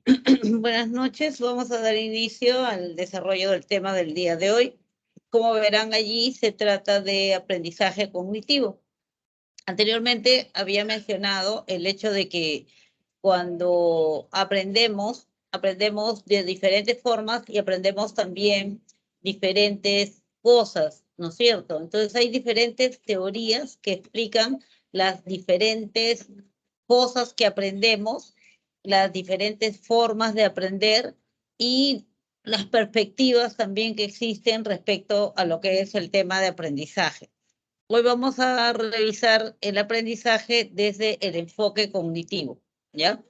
Buenas noches, vamos a dar inicio al desarrollo del tema del día de hoy. Como verán allí, se trata de aprendizaje cognitivo. Anteriormente había mencionado el hecho de que cuando aprendemos de diferentes formas y aprendemos también diferentes cosas, ¿no es cierto? Entonces hay diferentes teorías que explican las diferentes cosas que aprendemos, las diferentes formas de aprender y las perspectivas también que existen respecto a lo que es el tema de aprendizaje. Hoy vamos a revisar el aprendizaje desde el enfoque cognitivo, ¿ya?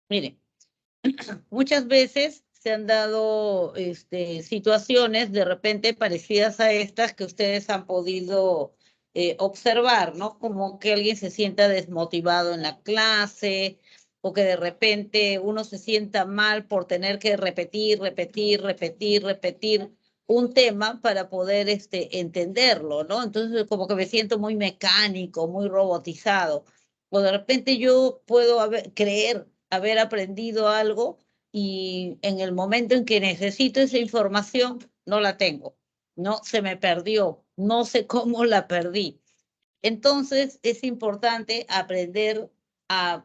Miren, muchas veces se han dado situaciones de repente parecidas a estas que ustedes han podido observar, ¿no? Como que alguien se sienta desmotivado en la clase o que de repente uno se sienta mal por tener que repetir un tema para poder entenderlo, ¿no? Entonces como que me siento muy mecánico, muy robotizado. O de repente yo puedo creer haber aprendido algo y en el momento en que necesito esa información no la tengo, no se me perdió, no sé cómo la perdí. Entonces es importante aprender a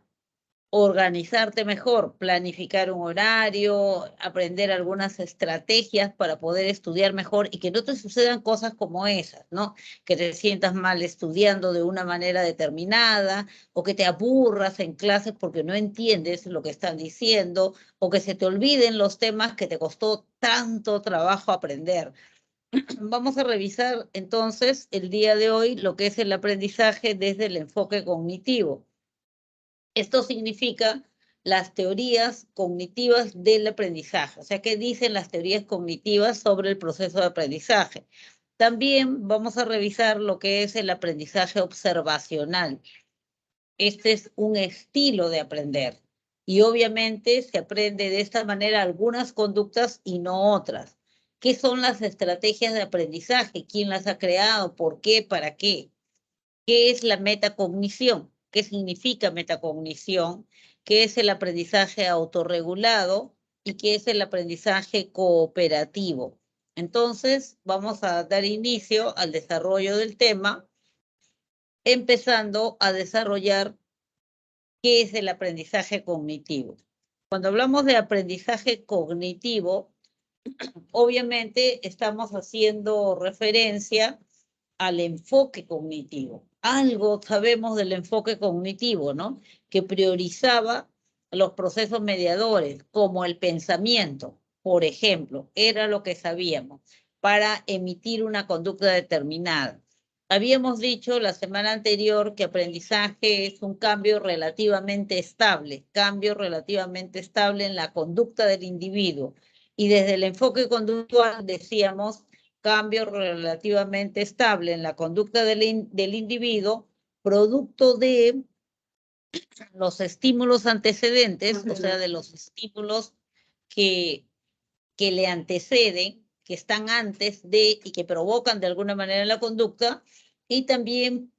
organizarte mejor, planificar un horario, aprender algunas estrategias para poder estudiar mejor y que no te sucedan cosas como esas, ¿no? Que te sientas mal estudiando de una manera determinada o que te aburras en clases porque no entiendes lo que están diciendo o que se te olviden los temas que te costó tanto trabajo aprender. Vamos a revisar entonces el día de hoy lo que es el aprendizaje desde el enfoque cognitivo. Esto significa las teorías cognitivas del aprendizaje, o sea, ¿qué dicen las teorías cognitivas sobre el proceso de aprendizaje? También vamos a revisar lo que es el aprendizaje observacional. Este es un estilo de aprender y obviamente se aprende de esta manera algunas conductas y no otras. ¿Qué son las estrategias de aprendizaje? ¿Quién las ha creado? ¿Por qué? ¿Para qué? ¿Qué es la metacognición? ¿Qué significa metacognición? ¿Qué es el aprendizaje autorregulado? ¿Y qué es el aprendizaje cooperativo? Entonces, vamos a dar inicio al desarrollo del tema, empezando a desarrollar qué es el aprendizaje cognitivo. Cuando hablamos de aprendizaje cognitivo, obviamente estamos haciendo referencia al enfoque cognitivo. Algo sabemos del enfoque cognitivo, ¿no? Que priorizaba los procesos mediadores, como el pensamiento, por ejemplo, era lo que sabíamos, para emitir una conducta determinada. Habíamos dicho la semana anterior que aprendizaje es un cambio relativamente estable en la conducta del individuo. Y desde el enfoque conductual decíamos cambio relativamente estable en la conducta del individuo, producto de los estímulos antecedentes, o sea, de los estímulos que, que le anteceden, que están antes de y que provocan de alguna manera la conducta, y también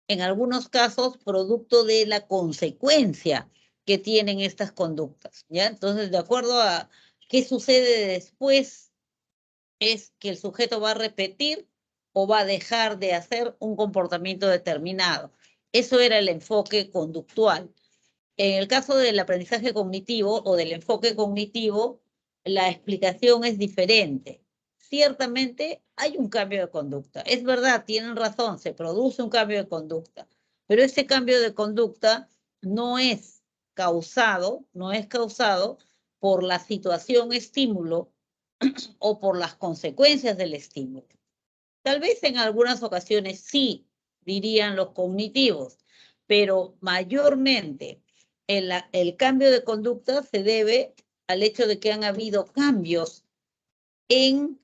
en algunos casos producto de la consecuencia que tienen estas conductas, ¿ya? Entonces, de acuerdo a qué sucede después es que el sujeto va a repetir o va a dejar de hacer un comportamiento determinado. Eso era el enfoque conductual. En el caso del aprendizaje cognitivo o del enfoque cognitivo, la explicación es diferente. Ciertamente hay un cambio de conducta. Es verdad, tienen razón, se produce un cambio de conducta, pero ese cambio de conducta no es causado por la situación estímulo o por las consecuencias del estímulo. Tal vez en algunas ocasiones sí, dirían los cognitivos, pero mayormente el cambio de conducta se debe al hecho de que han habido cambios en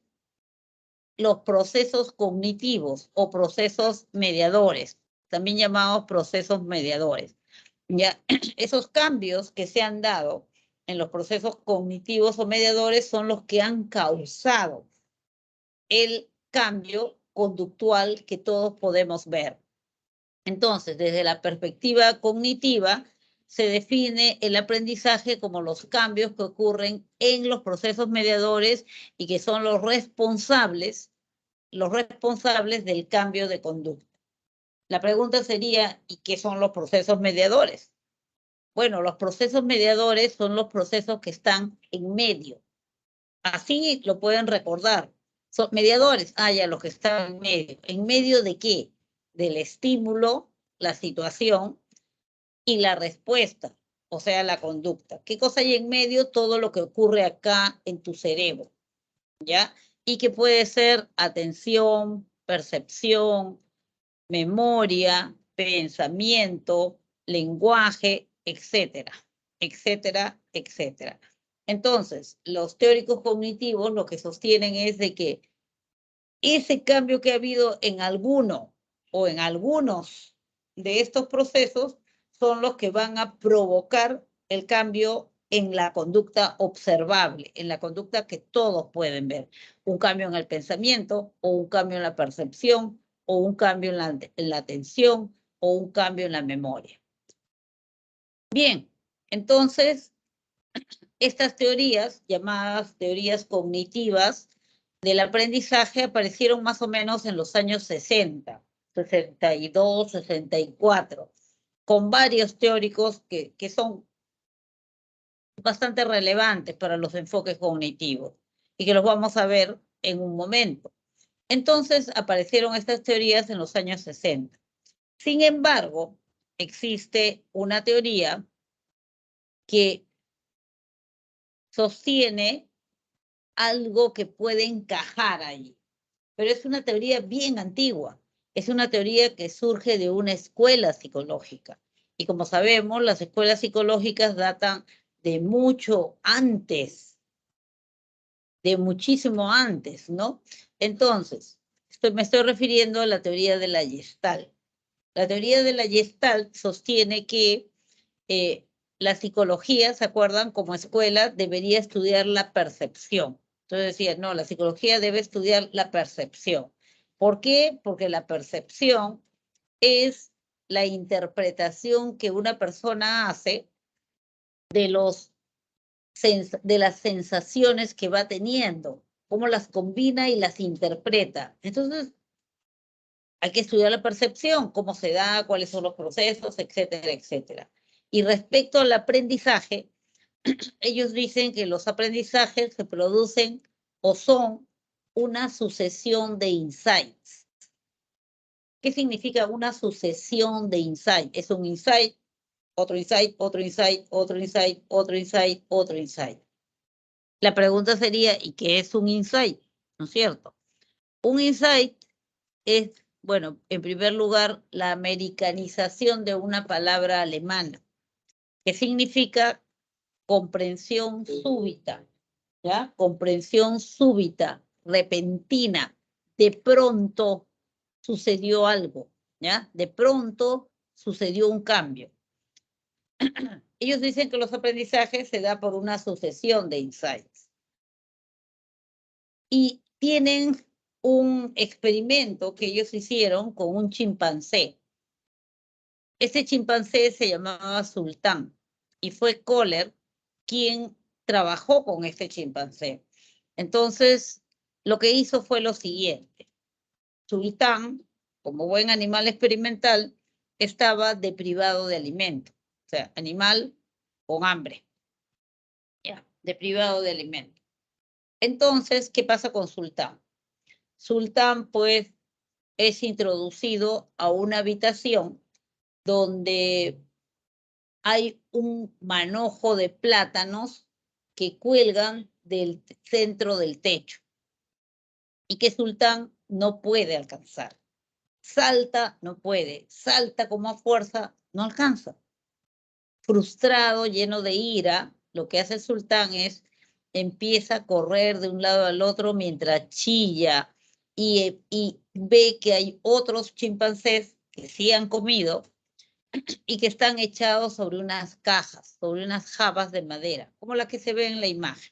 los procesos cognitivos o procesos mediadores, también llamados procesos mediadores. Ya, esos cambios que se han dado en los procesos cognitivos o mediadores son los que han causado el cambio conductual que todos podemos ver. Entonces, desde la perspectiva cognitiva, se define el aprendizaje como los cambios que ocurren en los procesos mediadores y que son los responsables del cambio de conducta. La pregunta sería, ¿y qué son los procesos mediadores? Bueno, los procesos mediadores son los procesos que están en medio. Así lo pueden recordar. Son mediadores, ya los que están en medio. ¿En medio de qué? Del estímulo, la situación y la respuesta, o sea, la conducta. ¿Qué cosa hay en medio? Todo lo que ocurre acá en tu cerebro, ¿ya? Y que puede ser atención, percepción, memoria, pensamiento, lenguaje, etcétera, etcétera, etcétera. Entonces, los teóricos cognitivos lo que sostienen es de que ese cambio que ha habido en alguno o en algunos de estos procesos son los que van a provocar el cambio en la conducta observable, en la conducta que todos pueden ver. Un cambio en el pensamiento, o un cambio en la percepción, o un cambio en la atención, o un cambio en la memoria. Bien, entonces, estas teorías, llamadas teorías cognitivas del aprendizaje, aparecieron más o menos en los años 60, 62, 64, con varios teóricos que son bastante relevantes para los enfoques cognitivos y que los vamos a ver en un momento. Entonces aparecieron estas teorías en los años 60. Sin embargo, existe una teoría que sostiene algo que puede encajar ahí, pero es una teoría bien antigua. Es una teoría que surge de una escuela psicológica. Y como sabemos, las escuelas psicológicas datan de mucho antes, de muchísimo antes, ¿no? Entonces, me estoy refiriendo a la teoría de la Gestalt. La teoría de la Gestalt sostiene que la psicología, ¿se acuerdan? Como escuela debería estudiar la percepción. Entonces decía, no, la psicología debe estudiar la percepción. ¿Por qué? Porque la percepción es la interpretación que una persona hace de las sensaciones que va teniendo, cómo las combina y las interpreta. Entonces, hay que estudiar la percepción, cómo se da, cuáles son los procesos, etcétera, etcétera. Y respecto al aprendizaje, ellos dicen que los aprendizajes se producen o son una sucesión de insights. ¿Qué significa una sucesión de insights? Es un insight, otro insight, otro insight, otro insight, otro insight, otro insight. La pregunta sería, ¿y qué es un insight? ¿No es cierto? Un insight es, bueno, en primer lugar, la americanización de una palabra alemana, que significa comprensión súbita, ¿ya? Comprensión súbita, repentina. De pronto sucedió algo, ¿ya? De pronto sucedió un cambio. Ellos dicen que los aprendizajes se da por una sucesión de insights. Y tienen un experimento que ellos hicieron con un chimpancé. Ese chimpancé se llamaba Sultán y fue Kohler quien trabajó con este chimpancé. Entonces, lo que hizo fue lo siguiente. Sultán, como buen animal experimental, estaba deprivado de alimento. O sea, animal con hambre. Ya, deprivado de alimento. Entonces, ¿qué pasa con Sultán? Sultán, pues, es introducido a una habitación donde hay un manojo de plátanos que cuelgan del centro del techo y que Sultán no puede alcanzar. Salta, no puede. Salta como a fuerza, no alcanza. Frustrado, lleno de ira, lo que hace Sultán es empieza a correr de un lado al otro mientras chilla y ve que hay otros chimpancés que sí han comido y que están echados sobre unas cajas, sobre unas jabas de madera, como la que se ve en la imagen.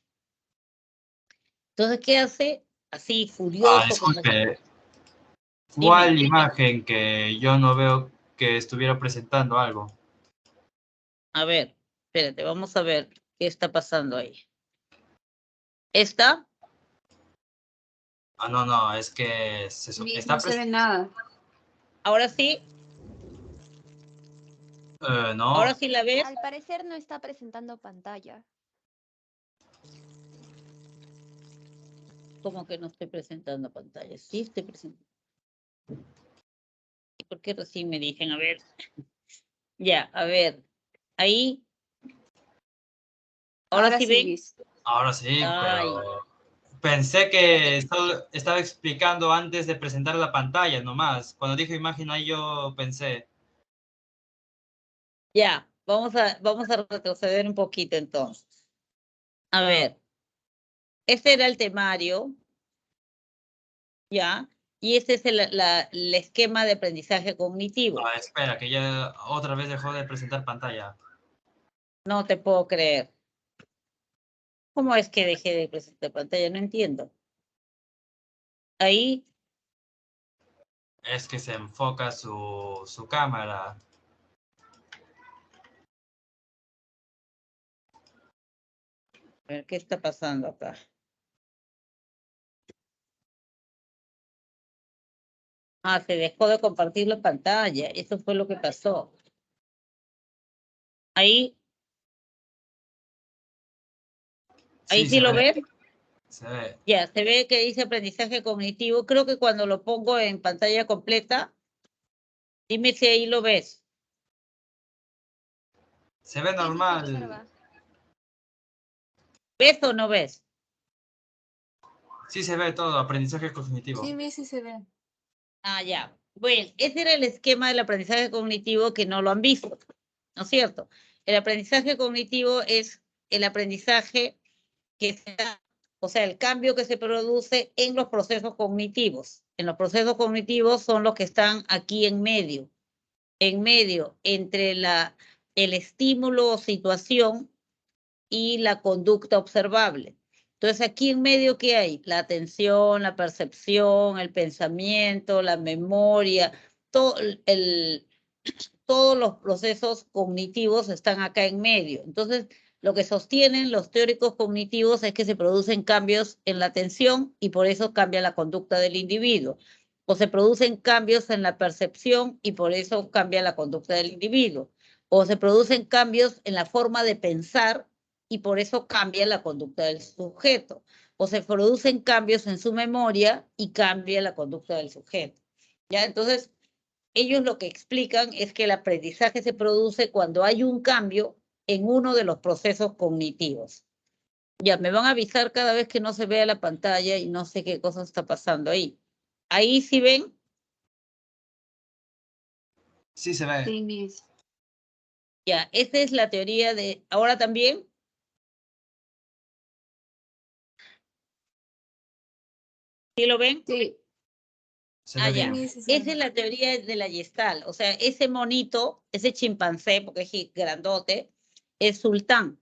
Entonces, ¿qué hace? Así, furioso. Disculpe, Dime. ¿cuál imagen que yo no veo que estuviera presentando algo? A ver, espérate, vamos a ver qué está pasando ahí. ¿Está? Ah, no, es que está No se ve nada. ¿Ahora sí? no. ¿Ahora sí la ves? Al parecer no está presentando pantalla. ¿Cómo que no estoy presentando pantalla? Sí estoy presentando. ¿Y por qué recién me dicen? A ver. Ya, a ver. Ahí. ¿Ahora sí ven? Luis. Ahora sí, Ay. pero pensé que estaba explicando antes de presentar la pantalla nomás. Cuando dijo imagen ahí yo pensé. Ya, vamos a retroceder un poquito entonces. A ver. Este era el temario. Ya. Y este es el esquema de aprendizaje cognitivo. Ah, espera, que ya otra vez dejó de presentar pantalla. No te puedo creer. ¿Cómo es que dejé de presentar pantalla? No entiendo. Ahí, Es que se enfoca su cámara. a ver, ¿qué está pasando acá? Ah, se dejó de compartir la pantalla. Eso fue lo que pasó. Ahí, ahí Sí, sí se lo ve, ves. se ve. Ya, se ve que dice aprendizaje cognitivo. Creo que cuando lo pongo en pantalla completa, dime si ahí lo ves. Se ve Sí, sí se normal. observa. ¿Ves o no ves? Sí se ve todo, aprendizaje cognitivo. Sí, sí se ve. Ah, ya. Bueno, ese era el esquema del aprendizaje cognitivo que no lo han visto, ¿no es cierto? El aprendizaje cognitivo es el aprendizaje que se da, o sea, el cambio que se produce en los procesos cognitivos. En los procesos cognitivos son los que están aquí en medio entre el estímulo o situación y la conducta observable. Entonces, aquí en medio, ¿qué hay? La atención, la percepción, el pensamiento, la memoria, todo todos los procesos cognitivos están acá en medio. Entonces, lo que sostienen los teóricos cognitivos es que se producen cambios en la atención y por eso cambia la conducta del individuo. O se producen cambios en la percepción y por eso cambia la conducta del individuo. O se producen cambios en la forma de pensar y por eso cambia la conducta del sujeto. O se producen cambios en su memoria y cambia la conducta del sujeto. ¿Ya? Entonces, ellos lo que explican es que el aprendizaje se produce cuando hay un cambio en uno de los procesos cognitivos. Ya, me van a avisar cada vez que no se vea la pantalla y no sé qué cosa está pasando ahí. Ahí sí ven. Sí se ve. Sí, Miss. Ya, esta es la teoría de... ¿Ahora también? ¿Sí lo ven? Sí. Se Ah, ve ya. bien. Sí, sí se Esa ve. es la teoría de la Gestalt. O sea, ese monito, ese chimpancé, porque es grandote, es Sultán.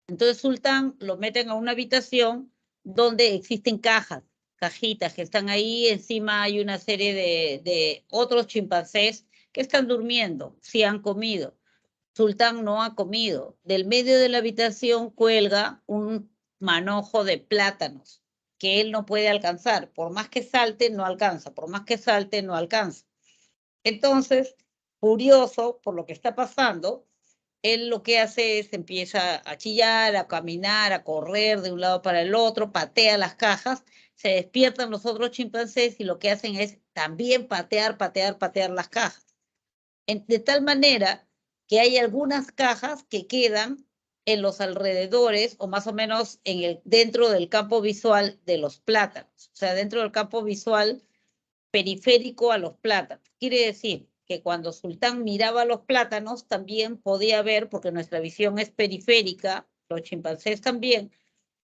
Entonces Sultán lo meten a una habitación donde existen cajitas que están ahí. Encima hay una serie de otros chimpancés que están durmiendo, si han comido. Sultán no ha comido. Del medio de la habitación cuelga un manojo de plátanos que él no puede alcanzar. Por más que salte, no alcanza. Por más que salte, no alcanza. Entonces, furioso por lo que está pasando, él lo que hace es empieza a chillar, a caminar, a correr de un lado para el otro, patea las cajas, se despiertan los otros chimpancés y lo que hacen es también patear las cajas. De tal manera que hay algunas cajas que quedan en los alrededores o más o menos dentro del campo visual de los plátanos, o sea, dentro del campo visual periférico a los plátanos. Quiere decir que cuando Sultán miraba los plátanos también podía ver, porque nuestra visión es periférica, los chimpancés también,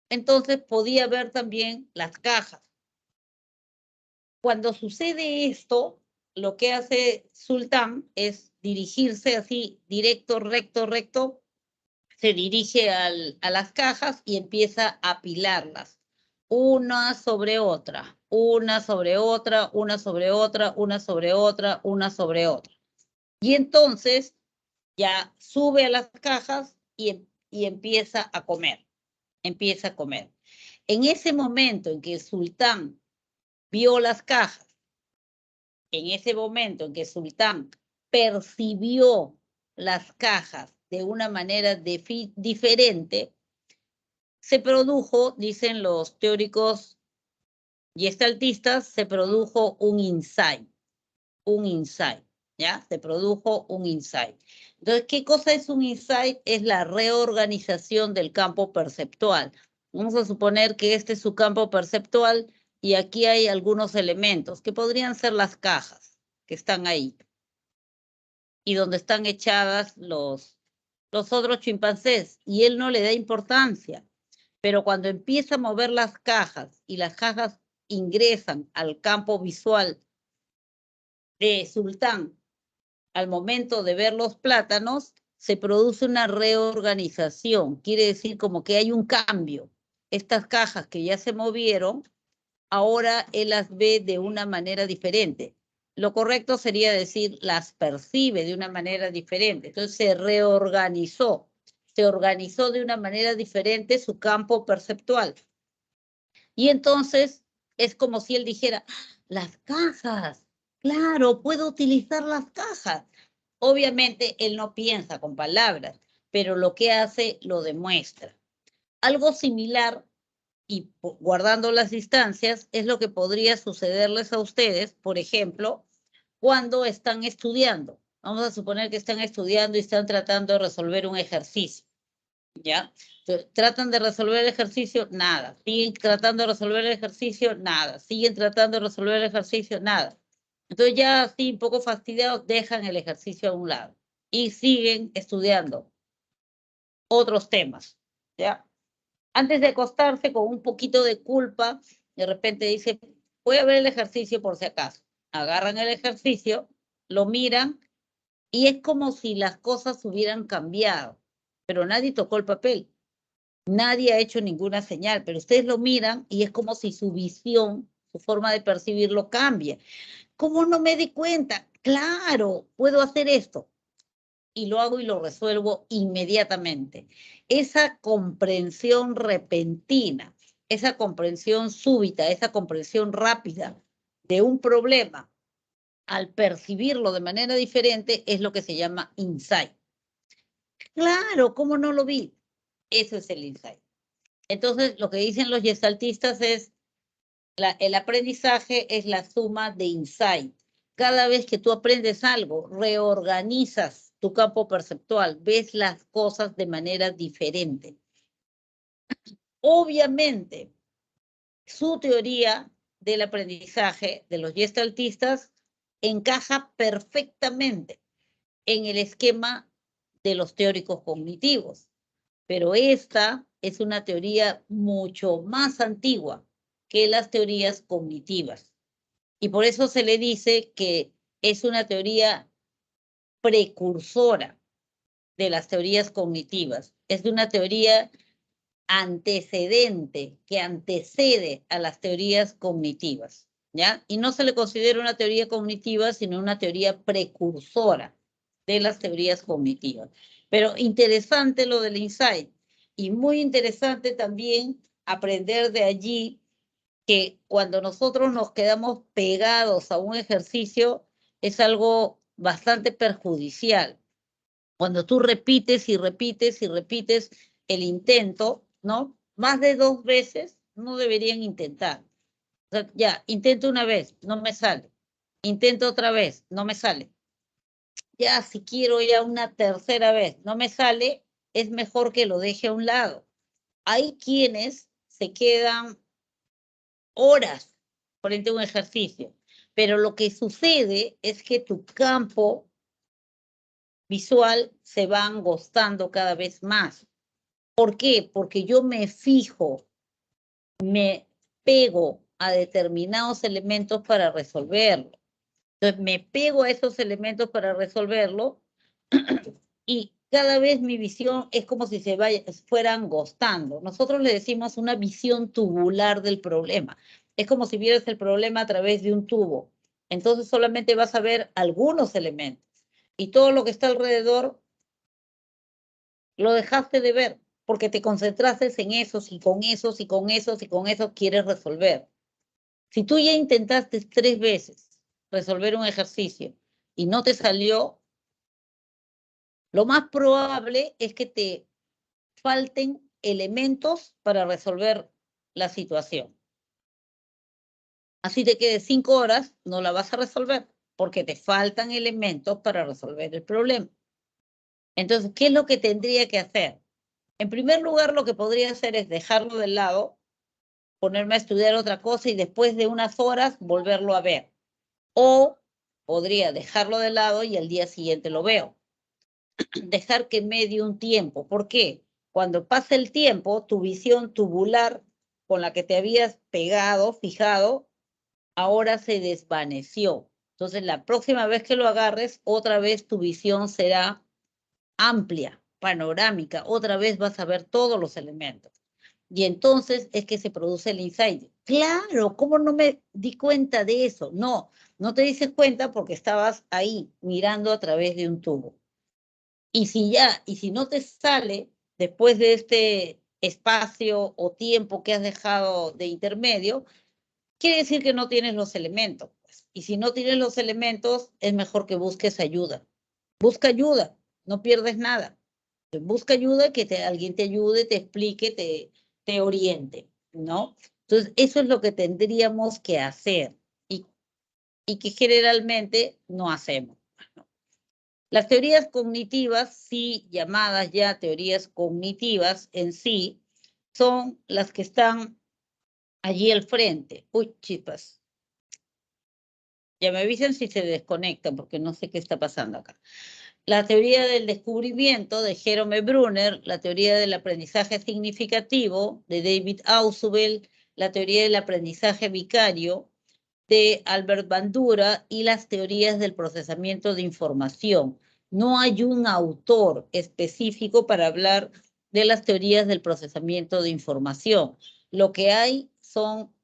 entonces podía ver también las cajas. Cuando sucede esto, lo que hace Sultán es dirigirse así, directo, recto, se dirige a las cajas y empieza a apilarlas, una sobre otra, una sobre otra, una sobre otra, una sobre otra, una sobre otra. Y entonces ya sube a las cajas y empieza a comer. Empieza a comer. En ese momento en que el sultán vio las cajas, en ese momento en que el sultán percibió las cajas de una manera diferente, se produjo, dicen los teóricos gestaltistas, se produjo un insight, ¿ya? Se produjo un insight. Entonces, ¿qué cosa es un insight? Es la reorganización del campo perceptual. Vamos a suponer que este es su campo perceptual y aquí hay algunos elementos que podrían ser las cajas que están ahí y donde están echadas los otros chimpancés, y él no le da importancia. Pero cuando empieza a mover las cajas y las cajas ingresan al campo visual de Sultán, al momento de ver los plátanos, se produce una reorganización. Quiere decir como que hay un cambio. Estas cajas que ya se movieron, ahora él las ve de una manera diferente. Lo correcto sería decir, las percibe de una manera diferente. Entonces se reorganizó. Se organizó de una manera diferente su campo perceptual. Y entonces es como si él dijera, las cajas, claro, puedo utilizar las cajas. Obviamente él no piensa con palabras, pero lo que hace lo demuestra. Algo similar, y guardando las distancias, es lo que podría sucederles a ustedes, por ejemplo, cuando están estudiando. Vamos a suponer que están estudiando y están tratando de resolver un ejercicio, ¿ya? Entonces, tratan de resolver el ejercicio, nada. Siguen tratando de resolver el ejercicio, nada. Siguen tratando de resolver el ejercicio, nada. Entonces ya así, un poco fastidiados, dejan el ejercicio a un lado y siguen estudiando otros temas, ¿ya? Antes de acostarse con un poquito de culpa, de repente dice, voy a ver el ejercicio por si acaso. Agarran el ejercicio, lo miran y es como si las cosas hubieran cambiado, pero nadie tocó el papel. Nadie ha hecho ninguna señal, pero ustedes lo miran y es como si su visión, su forma de percibirlo cambie. ¿Cómo no me di cuenta? Claro, puedo hacer esto. Y lo hago y lo resuelvo inmediatamente. Esa comprensión repentina, esa comprensión súbita, esa comprensión rápida de un problema, al percibirlo de manera diferente, es lo que se llama insight. Claro, ¿cómo no lo vi? Eso es el insight. Entonces, lo que dicen los gestaltistas es, el aprendizaje es la suma de insight. Cada vez que tú aprendes algo, reorganizas tu campo perceptual, ves las cosas de manera diferente. Obviamente, su teoría del aprendizaje de los gestaltistas encaja perfectamente en el esquema de los teóricos cognitivos, pero esta es una teoría mucho más antigua que las teorías cognitivas. Y por eso se le dice que es una teoría precursora de las teorías cognitivas. Es una teoría antecedente que antecede a las teorías cognitivas, ¿ya? Y no se le considera una teoría cognitiva, sino una teoría precursora de las teorías cognitivas. Pero interesante lo del insight y muy interesante también aprender de allí que cuando nosotros nos quedamos pegados a un ejercicio es algo bastante perjudicial. Cuando tú repites y repites y repites el intento, ¿no? Más de 2 veces no deberían intentar. O sea, ya, intento una vez, no me sale. Intento otra vez, no me sale. Ya, si quiero ya una tercera vez, no me sale, es mejor que lo deje a un lado. Hay quienes se quedan horas frente a un ejercicio, pero lo que sucede es que tu campo visual se va angostando cada vez más. ¿Por qué? Porque yo me fijo, me pego a determinados elementos para resolverlo. Entonces me pego a esos elementos para resolverlo y cada vez mi visión es como si se fuera angostando. Nosotros le decimos una visión tubular del problema. Es como si vieras el problema a través de un tubo. Entonces solamente vas a ver algunos elementos y todo lo que está alrededor Lo dejaste de ver porque te concentraste en esos y con esos y con esos y con esos quieres resolver. Si tú ya intentaste 3 veces resolver un ejercicio y no te salió, lo más probable es que te falten elementos para resolver la situación. Así te quedes 5 horas, no la vas a resolver porque te faltan elementos para resolver el problema. Entonces, ¿qué es lo que tendría que hacer? En primer lugar, lo que podría hacer es dejarlo de lado, ponerme a estudiar otra cosa y después de unas horas volverlo a ver. O podría dejarlo de lado y al día siguiente lo veo. Dejar que medie un tiempo. ¿Por qué? Cuando pasa el tiempo, tu visión tubular con la que te habías pegado, fijado, ahora se desvaneció. Entonces, la próxima vez que lo agarres, otra vez tu visión será amplia, panorámica. Otra vez vas a ver todos los elementos. Y entonces es que se produce el insight. Claro, ¿cómo no me di cuenta de eso? No, no te dices cuenta porque estabas ahí mirando a través de un tubo. Y si no te sale después de este espacio o tiempo que has dejado de intermedio, quiere decir que no tienes los elementos, pues. Y si no tienes los elementos, es mejor que busques ayuda. Busca ayuda, no pierdes nada. Busca ayuda, que alguien te ayude, te explique, te oriente, ¿no? Entonces, eso es lo que tendríamos que hacer y que generalmente no hacemos, ¿no? Las teorías cognitivas, sí llamadas ya teorías cognitivas en sí, son las que están allí al frente. Uy, chispas. Ya me avisen si se desconectan porque no sé qué está pasando acá. La teoría del descubrimiento de Jerome Brunner, la teoría del aprendizaje significativo de David Ausubel, la teoría del aprendizaje vicario de Albert Bandura y las teorías del procesamiento de información. No hay un autor específico para hablar de las teorías del procesamiento de información. Lo que hay son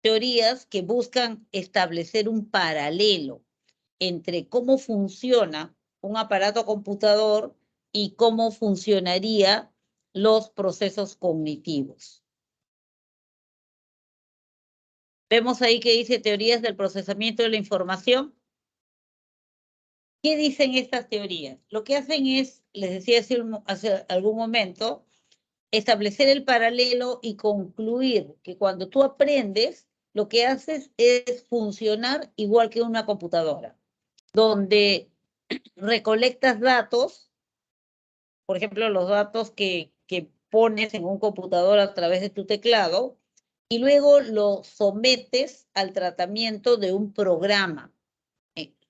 teorías que buscan establecer un paralelo entre cómo funciona un aparato computador y cómo funcionarían los procesos cognitivos. Vemos ahí que dice teorías del procesamiento de la información. ¿Qué dicen estas teorías? Lo que hacen es, les decía hace algún momento, establecer el paralelo y concluir que cuando tú aprendes, lo que haces es funcionar igual que una computadora, donde recolectas datos, por ejemplo, los datos que pones en un computador a través de tu teclado, y luego lo sometes al tratamiento de un programa.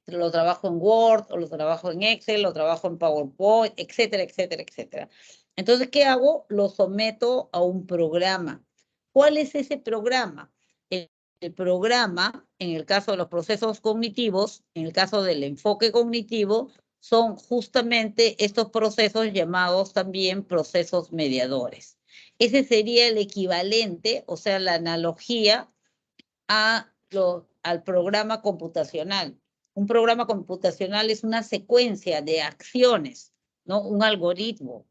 Lo trabajo en Word, o lo trabajo en Excel, lo trabajo en PowerPoint, etcétera, etcétera, etcétera. Entonces, ¿qué hago? Lo someto a un programa. ¿Cuál es ese programa? El programa, en el caso de los procesos cognitivos, en el caso del enfoque cognitivo, son justamente estos procesos llamados también procesos mediadores. Ese sería el equivalente, o sea, la analogía al programa computacional. Un programa computacional es una secuencia de acciones, ¿no? Un algoritmo.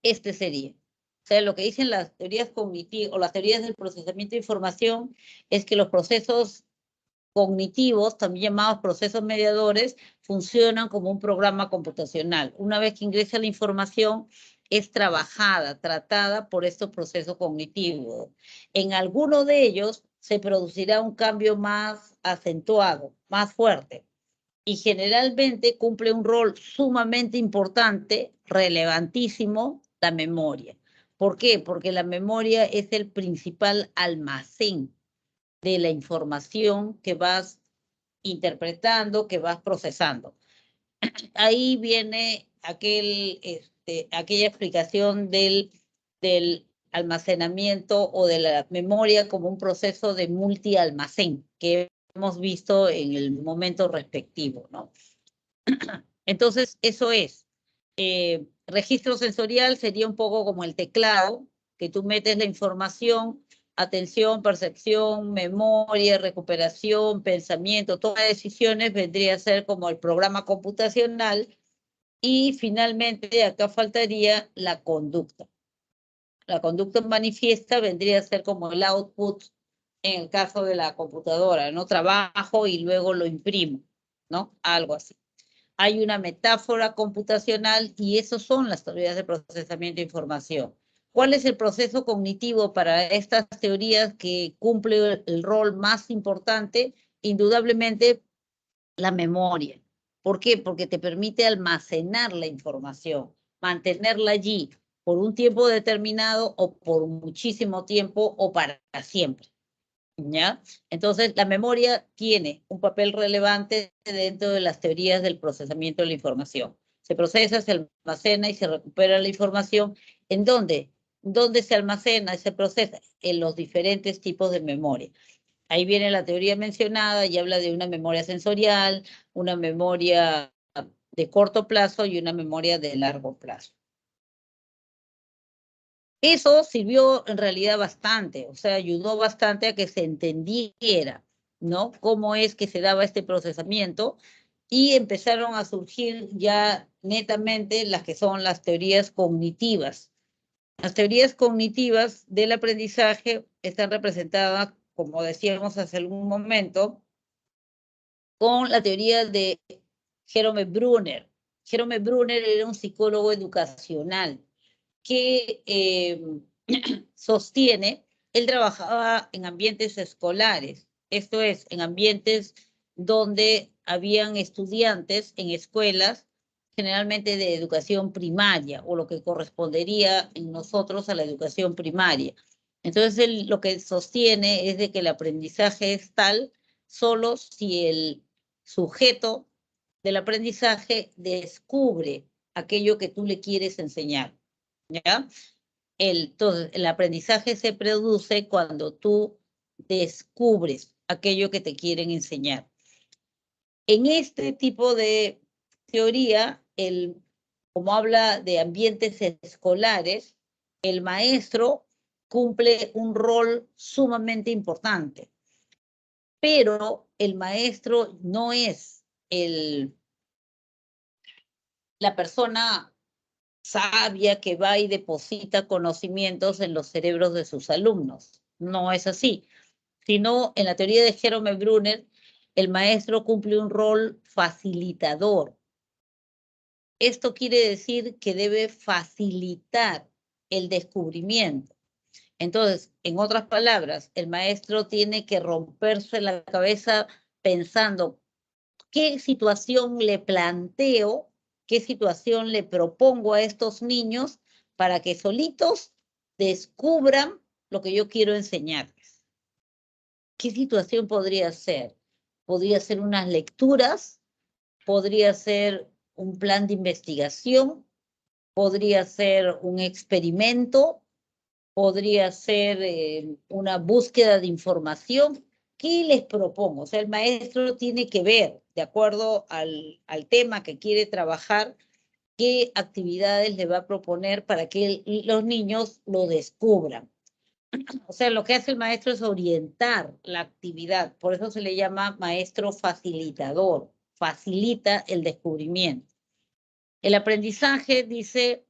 Este sería. O sea, lo que dicen las teorías cognitivas o las teorías del procesamiento de información es que los procesos cognitivos, también llamados procesos mediadores, funcionan como un programa computacional. Una vez que ingresa la información, es trabajada, tratada por estos procesos cognitivos. En alguno de ellos se producirá un cambio más acentuado, más fuerte, y generalmente cumple un rol sumamente importante, relevantísimo, la memoria. ¿Por qué? Porque la memoria es el principal almacén de la información que vas interpretando, que vas procesando. Ahí viene aquella explicación del almacenamiento o de la memoria como un proceso de multialmacén que hemos visto en el momento respectivo, ¿no? Entonces, eso es. Registro sensorial sería un poco como el teclado, que tú metes la información, atención, percepción, memoria, recuperación, pensamiento, toma de decisiones, vendría a ser como el programa computacional, Y finalmente acá faltaría la conducta. La conducta manifiesta vendría a ser como el output en el caso de la computadora, ¿no? Trabajo y luego lo imprimo, ¿no? Algo así. Hay una metáfora computacional y esos son las teorías de procesamiento de información. ¿Cuál es el proceso cognitivo para estas teorías que cumple el rol más importante? Indudablemente la memoria. ¿Por qué? Porque te permite almacenar la información, mantenerla allí por un tiempo determinado o por muchísimo tiempo o para siempre. ¿Ya? Entonces, la memoria tiene un papel relevante dentro de las teorías del procesamiento de la información. Se procesa, se almacena y se recupera la información. ¿En dónde? ¿Dónde se almacena y se procesa? En los diferentes tipos de memoria. Ahí viene la teoría mencionada y habla de una memoria sensorial, una memoria de corto plazo y una memoria de largo plazo. Eso sirvió en realidad bastante, o sea, ayudó bastante a que se entendiera, ¿no? Cómo es que se daba este procesamiento y empezaron a surgir ya netamente las que son las teorías cognitivas. Las teorías cognitivas del aprendizaje están representadas, como decíamos hace algún momento, con la teoría de Jerome Brunner. Jerome Brunner era un psicólogo educacional que sostiene, él trabajaba en ambientes escolares, esto es, en ambientes donde habían estudiantes en escuelas, generalmente de educación primaria, o lo que correspondería en nosotros a la educación primaria. Entonces, él lo que sostiene es de que el aprendizaje es tal solo si el sujeto del aprendizaje descubre aquello que tú le quieres enseñar. ¿Ya? Entonces, el aprendizaje se produce cuando tú descubres aquello que te quieren enseñar. En este tipo de teoría, como habla de ambientes escolares, el maestro cumple un rol sumamente importante, pero el maestro no es la persona sabia que va y deposita conocimientos en los cerebros de sus alumnos. No es así, sino en la teoría de Jerome Brunner, el maestro cumple un rol facilitador. Esto quiere decir que debe facilitar el descubrimiento. Entonces, en otras palabras, el maestro tiene que romperse la cabeza pensando qué situación le planteo, qué situación le propongo a estos niños para que solitos descubran lo que yo quiero enseñarles. ¿Qué situación podría ser? Podría ser unas lecturas, podría ser un plan de investigación, podría ser un experimento, podría ser una búsqueda de información. ¿Qué les propongo? O sea, el maestro tiene que ver, de acuerdo al tema que quiere trabajar, qué actividades le va a proponer para que los niños lo descubran. O sea, lo que hace el maestro es orientar la actividad, por eso se le llama maestro facilitador, facilita el descubrimiento. El aprendizaje, dice,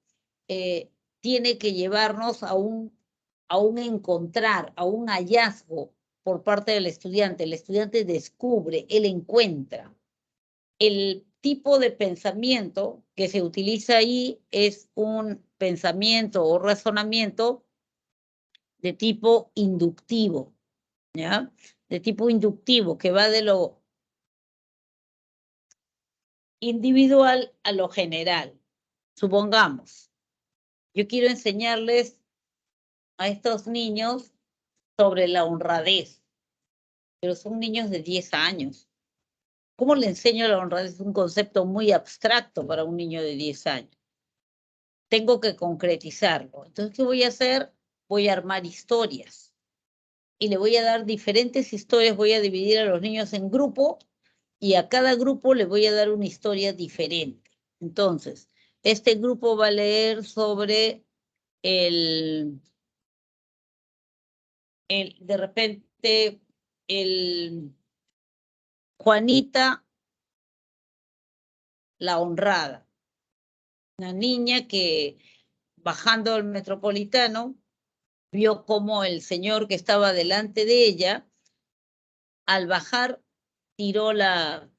tiene que llevarnos a un encontrar, a un hallazgo por parte del estudiante. El estudiante descubre, él encuentra. El tipo de pensamiento que se utiliza ahí es un pensamiento o razonamiento de tipo inductivo, ¿ya? De tipo inductivo, que va de lo individual a lo general. Supongamos, yo quiero enseñarles a estos niños sobre la honradez, pero son niños de 10 años. ¿Cómo le enseño la honradez? Es un concepto muy abstracto para un niño de 10 años. Tengo que concretizarlo. Entonces, ¿qué voy a hacer? Voy a armar historias y le voy a dar diferentes historias. Voy a dividir a los niños en grupo y a cada grupo le voy a dar una historia diferente. Entonces, este grupo va a leer sobre de repente, el Juanita la honrada. Una niña que bajando al Metropolitano vio como el señor que estaba delante de ella, al bajar, tiró la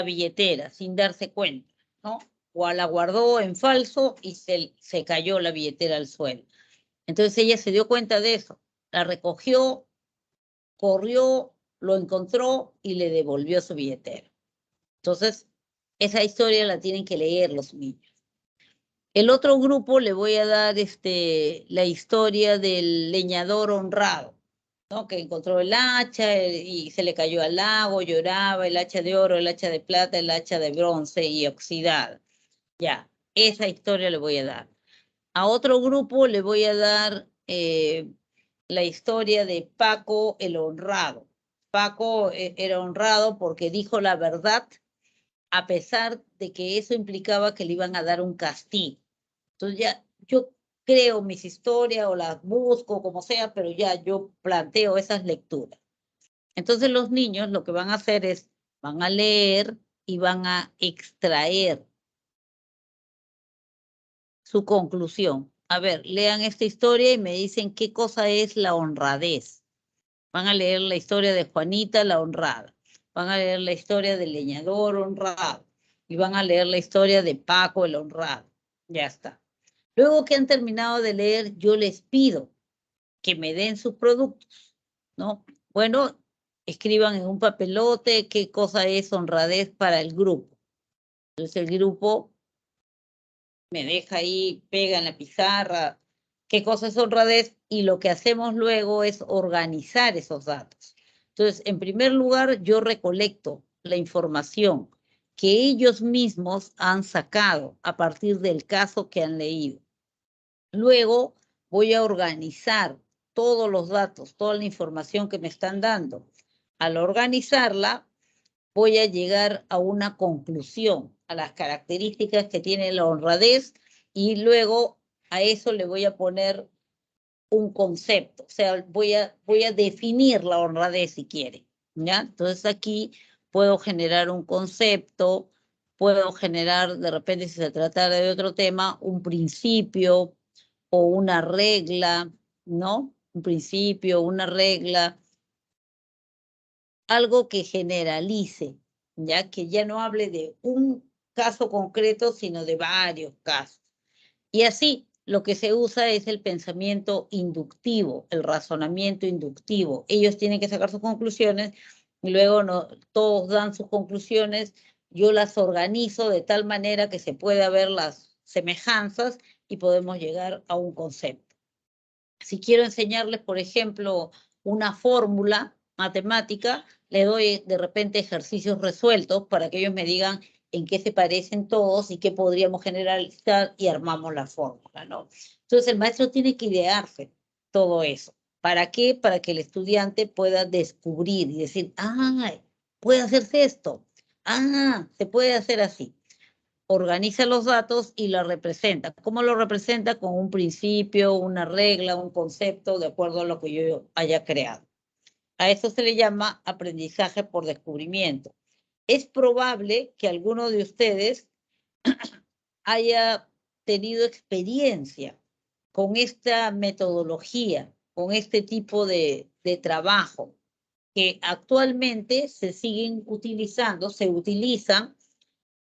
billetera sin darse cuenta, ¿no? O la guardó en falso y se cayó la billetera al suelo. Entonces ella se dio cuenta de eso, la recogió, corrió, lo encontró y le devolvió su billetera. Entonces, esa historia la tienen que leer los niños. El otro grupo le voy a dar la historia del leñador honrado, ¿no? Que encontró el hacha y se le cayó al lago, lloraba, el hacha de oro, el hacha de plata, el hacha de bronce y oxidada. Ya, esa historia le voy a dar. A otro grupo le voy a dar la historia de Paco el honrado. Paco era honrado porque dijo la verdad, a pesar de que eso implicaba que le iban a dar un castigo. Entonces ya yo creo mis historias o las busco como sea, pero ya yo planteo esas lecturas. Entonces los niños lo que van a hacer es, van a leer y van a extraer su conclusión. A ver, lean esta historia y me dicen qué cosa es la honradez. Van a leer la historia de Juanita la honrada. Van a leer la historia del leñador honrado. Y van a leer la historia de Paco el honrado. Ya está. Luego que han terminado de leer, yo les pido que me den sus productos, ¿no? Bueno, escriban en un papelote qué cosa es honradez para el grupo. Entonces el grupo me deja ahí, pega en la pizarra, qué cosa es honradez, y lo que hacemos luego es organizar esos datos. Entonces, en primer lugar, yo recolecto la información que ellos mismos han sacado a partir del caso que han leído. Luego voy a organizar todos los datos, toda la información que me están dando. Al organizarla, voy a llegar a una conclusión, a las características que tiene la honradez, y luego a eso le voy a poner un concepto. O sea, voy a definir la honradez si quiere, ¿ya? Entonces aquí puedo generar un concepto, puedo generar, de repente si se tratara de otro tema, un principio o una regla, ¿no? Un principio, una regla, algo que generalice, ya que ya no hable de un caso concreto, sino de varios casos. Y así, lo que se usa es el pensamiento inductivo, el razonamiento inductivo. Ellos tienen que sacar sus conclusiones y luego no, todos dan sus conclusiones. Yo las organizo de tal manera que se pueda ver las semejanzas y podemos llegar a un concepto. Si quiero enseñarles, por ejemplo, una fórmula matemática, le doy de repente ejercicios resueltos para que ellos me digan en qué se parecen todos y qué podríamos generalizar, y armamos la fórmula, ¿no? Entonces el maestro tiene que idearse todo eso. ¿Para qué? Para que el estudiante pueda descubrir y decir, ah, puede hacerse esto, ah, se puede hacer así. Organiza los datos y la representa. ¿Cómo lo representa? Con un principio, una regla, un concepto, de acuerdo a lo que yo haya creado. A eso se le llama aprendizaje por descubrimiento. Es probable que alguno de ustedes haya tenido experiencia con esta metodología, con este tipo de trabajo, que actualmente se siguen utilizando, se utilizan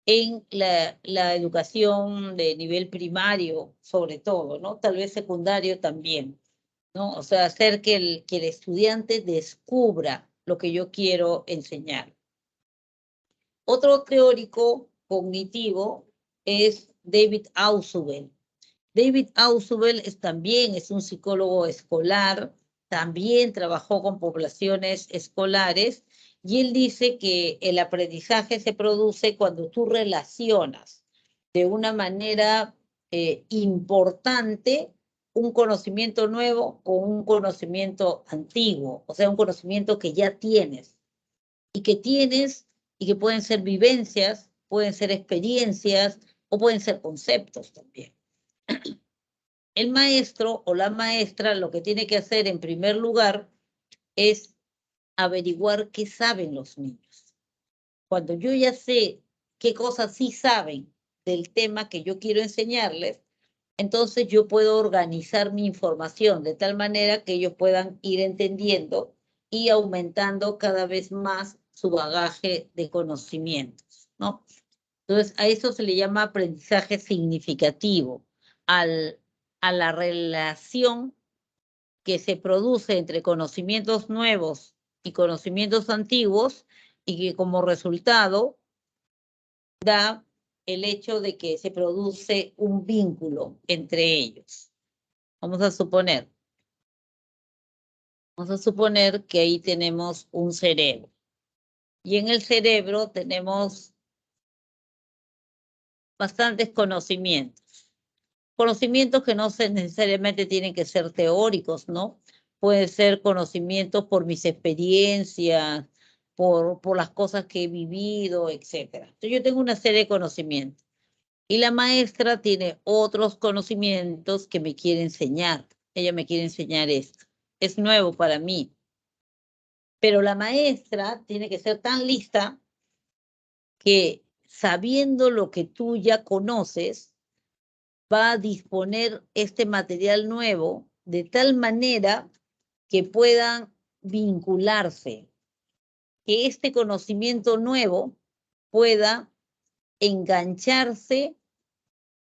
en la educación de nivel primario, sobre todo, ¿no? Tal vez secundario también, ¿no? O sea, hacer que el estudiante descubra lo que yo quiero enseñar. Otro teórico cognitivo es David Ausubel. David Ausubel también es un psicólogo escolar, también trabajó con poblaciones escolares, y él dice que el aprendizaje se produce cuando tú relacionas de una manera importante un conocimiento nuevo con un conocimiento antiguo, o sea, un conocimiento que ya tienes y que pueden ser vivencias, pueden ser experiencias o pueden ser conceptos también. El maestro o la maestra lo que tiene que hacer en primer lugar es averiguar qué saben los niños. Cuando yo ya sé qué cosas sí saben del tema que yo quiero enseñarles, entonces yo puedo organizar mi información de tal manera que ellos puedan ir entendiendo y aumentando cada vez más su bagaje de conocimientos, ¿no? Entonces, a eso se le llama aprendizaje significativo, a la relación que se produce entre conocimientos nuevos y conocimientos antiguos y que como resultado da el hecho de que se produce un vínculo entre ellos. Vamos a suponer que ahí tenemos un cerebro. Y en el cerebro tenemos bastantes conocimientos. Conocimientos que no necesariamente tienen que ser teóricos, ¿no? Pueden ser conocimientos por mis experiencias, por las cosas que he vivido, etc. Entonces yo tengo una serie de conocimientos. Y la maestra tiene otros conocimientos que me quiere enseñar. Ella me quiere enseñar esto. Es nuevo para mí. Pero la maestra tiene que ser tan lista que sabiendo lo que tú ya conoces, va a disponer este material nuevo de tal manera que puedan vincularse, que este conocimiento nuevo pueda engancharse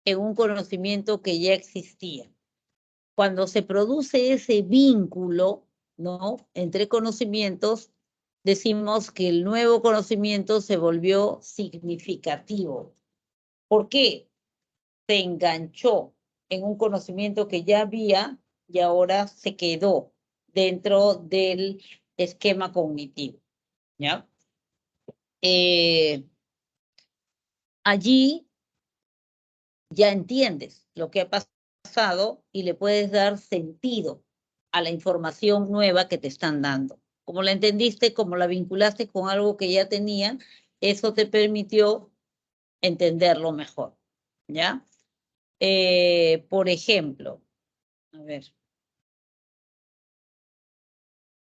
en un conocimiento que ya existía. Cuando se produce ese vínculo, ¿no?, entre conocimientos, decimos que el nuevo conocimiento se volvió significativo. ¿Por qué? Se enganchó en un conocimiento que ya había y ahora se quedó dentro del esquema cognitivo, ¿ya? Allí ya entiendes lo que ha pasado y le puedes dar sentido a la información nueva que te están dando. Como la entendiste, como la vinculaste con algo que ya tenían, eso te permitió entenderlo mejor, ¿ya? Por ejemplo, a ver,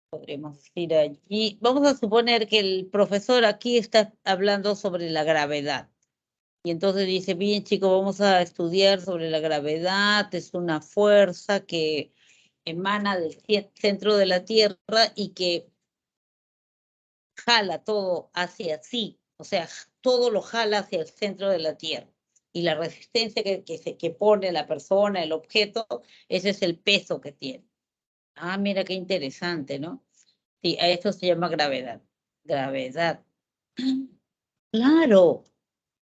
podremos decir allí, vamos a suponer que el profesor aquí está hablando sobre la gravedad. Y entonces dice, bien chicos, vamos a estudiar sobre la gravedad, es una fuerza que emana del centro de la Tierra y que jala todo hacia sí, o sea, todo lo jala hacia el centro de la Tierra. Y la resistencia que pone la persona, el objeto, ese es el peso que tiene. Ah, mira qué interesante, ¿no? Sí, a esto se llama gravedad. Gravedad. Claro.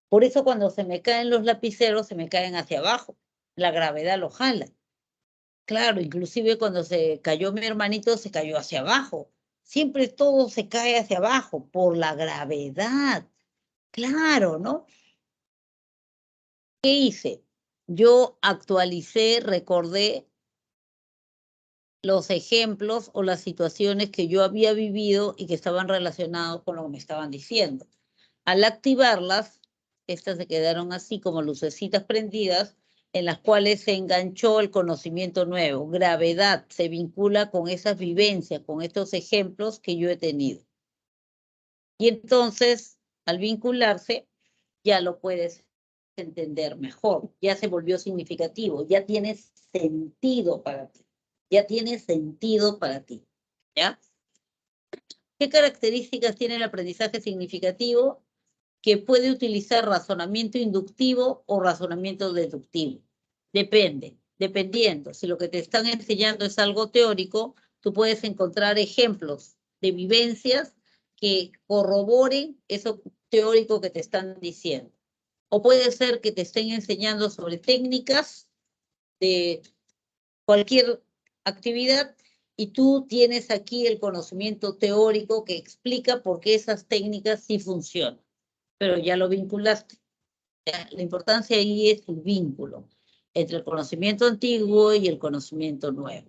Por eso cuando se me caen los lapiceros, se me caen hacia abajo. La gravedad lo jala. Claro, inclusive cuando se cayó mi hermanito, se cayó hacia abajo. Siempre todo se cae hacia abajo por la gravedad. Claro, ¿no? ¿Qué hice? Yo actualicé, recordé los ejemplos o las situaciones que yo había vivido y que estaban relacionados con lo que me estaban diciendo. Al activarlas, estas se quedaron así como lucecitas prendidas, en las cuales se enganchó el conocimiento nuevo. Gravedad se vincula con esas vivencias, con estos ejemplos que yo he tenido. Y entonces, al vincularse, ya lo puedes entender mejor, ya se volvió significativo, ya tiene sentido para ti, ya tiene sentido para ti, ¿ya? ¿Qué características tiene el aprendizaje significativo? Que puede utilizar razonamiento inductivo o razonamiento deductivo. Depende, dependiendo. Si lo que te están enseñando es algo teórico, tú puedes encontrar ejemplos de vivencias que corroboren eso teórico que te están diciendo. O puede ser que te estén enseñando sobre técnicas de cualquier actividad y tú tienes aquí el conocimiento teórico que explica por qué esas técnicas sí funcionan, pero ya lo vinculaste. La importancia ahí es el vínculo entre el conocimiento antiguo y el conocimiento nuevo.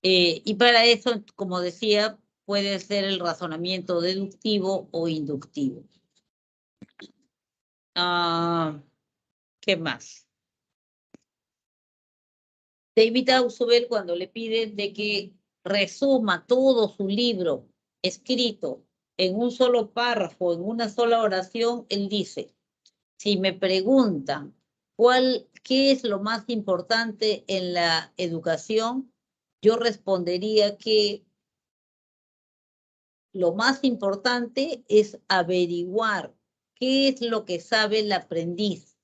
Y para eso, como decía, puede ser el razonamiento deductivo o inductivo. ¿Qué más? David Ausubel, cuando le piden de que resuma todo su libro escrito en un solo párrafo, en una sola oración, él dice, Si me preguntan qué es lo más importante en la educación, yo respondería que lo más importante es averiguar qué es lo que sabe el aprendiz.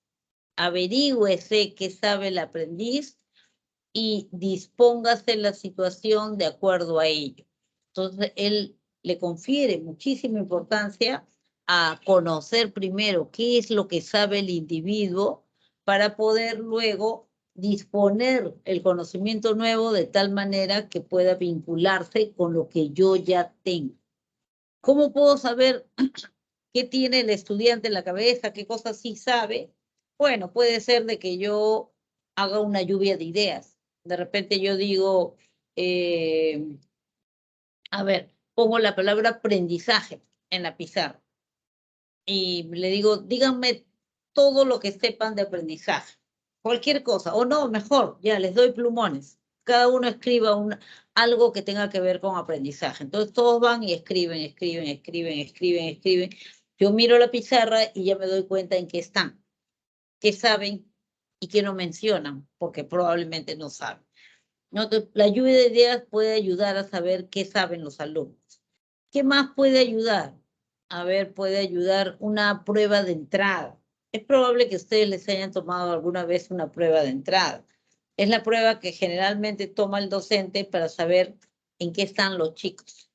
Averígüese qué sabe el aprendiz y dispóngase la situación de acuerdo a ello. Entonces, él le confiere muchísima importancia a conocer primero qué es lo que sabe el individuo para poder luego disponer el conocimiento nuevo de tal manera que pueda vincularse con lo que yo ya tengo. ¿Cómo puedo saber qué tiene el estudiante en la cabeza, qué cosas sí sabe? Bueno, puede ser de que yo haga una lluvia de ideas. De repente yo digo, a ver, pongo la palabra aprendizaje en la pizarra y le digo, díganme todo lo que sepan de aprendizaje, cualquier cosa, o no, mejor, ya les doy plumones. Cada uno escriba algo que tenga que ver con aprendizaje. Entonces todos van y escriben. Yo miro la pizarra y ya me doy cuenta en qué están, qué saben y qué no mencionan, porque probablemente no saben. La lluvia de ideas puede ayudar a saber qué saben los alumnos. ¿Qué más puede ayudar? A ver, puede ayudar una prueba de entrada. Es probable que ustedes les hayan tomado alguna vez una prueba de entrada. Es la prueba que generalmente toma el docente para saber en qué están los chicos.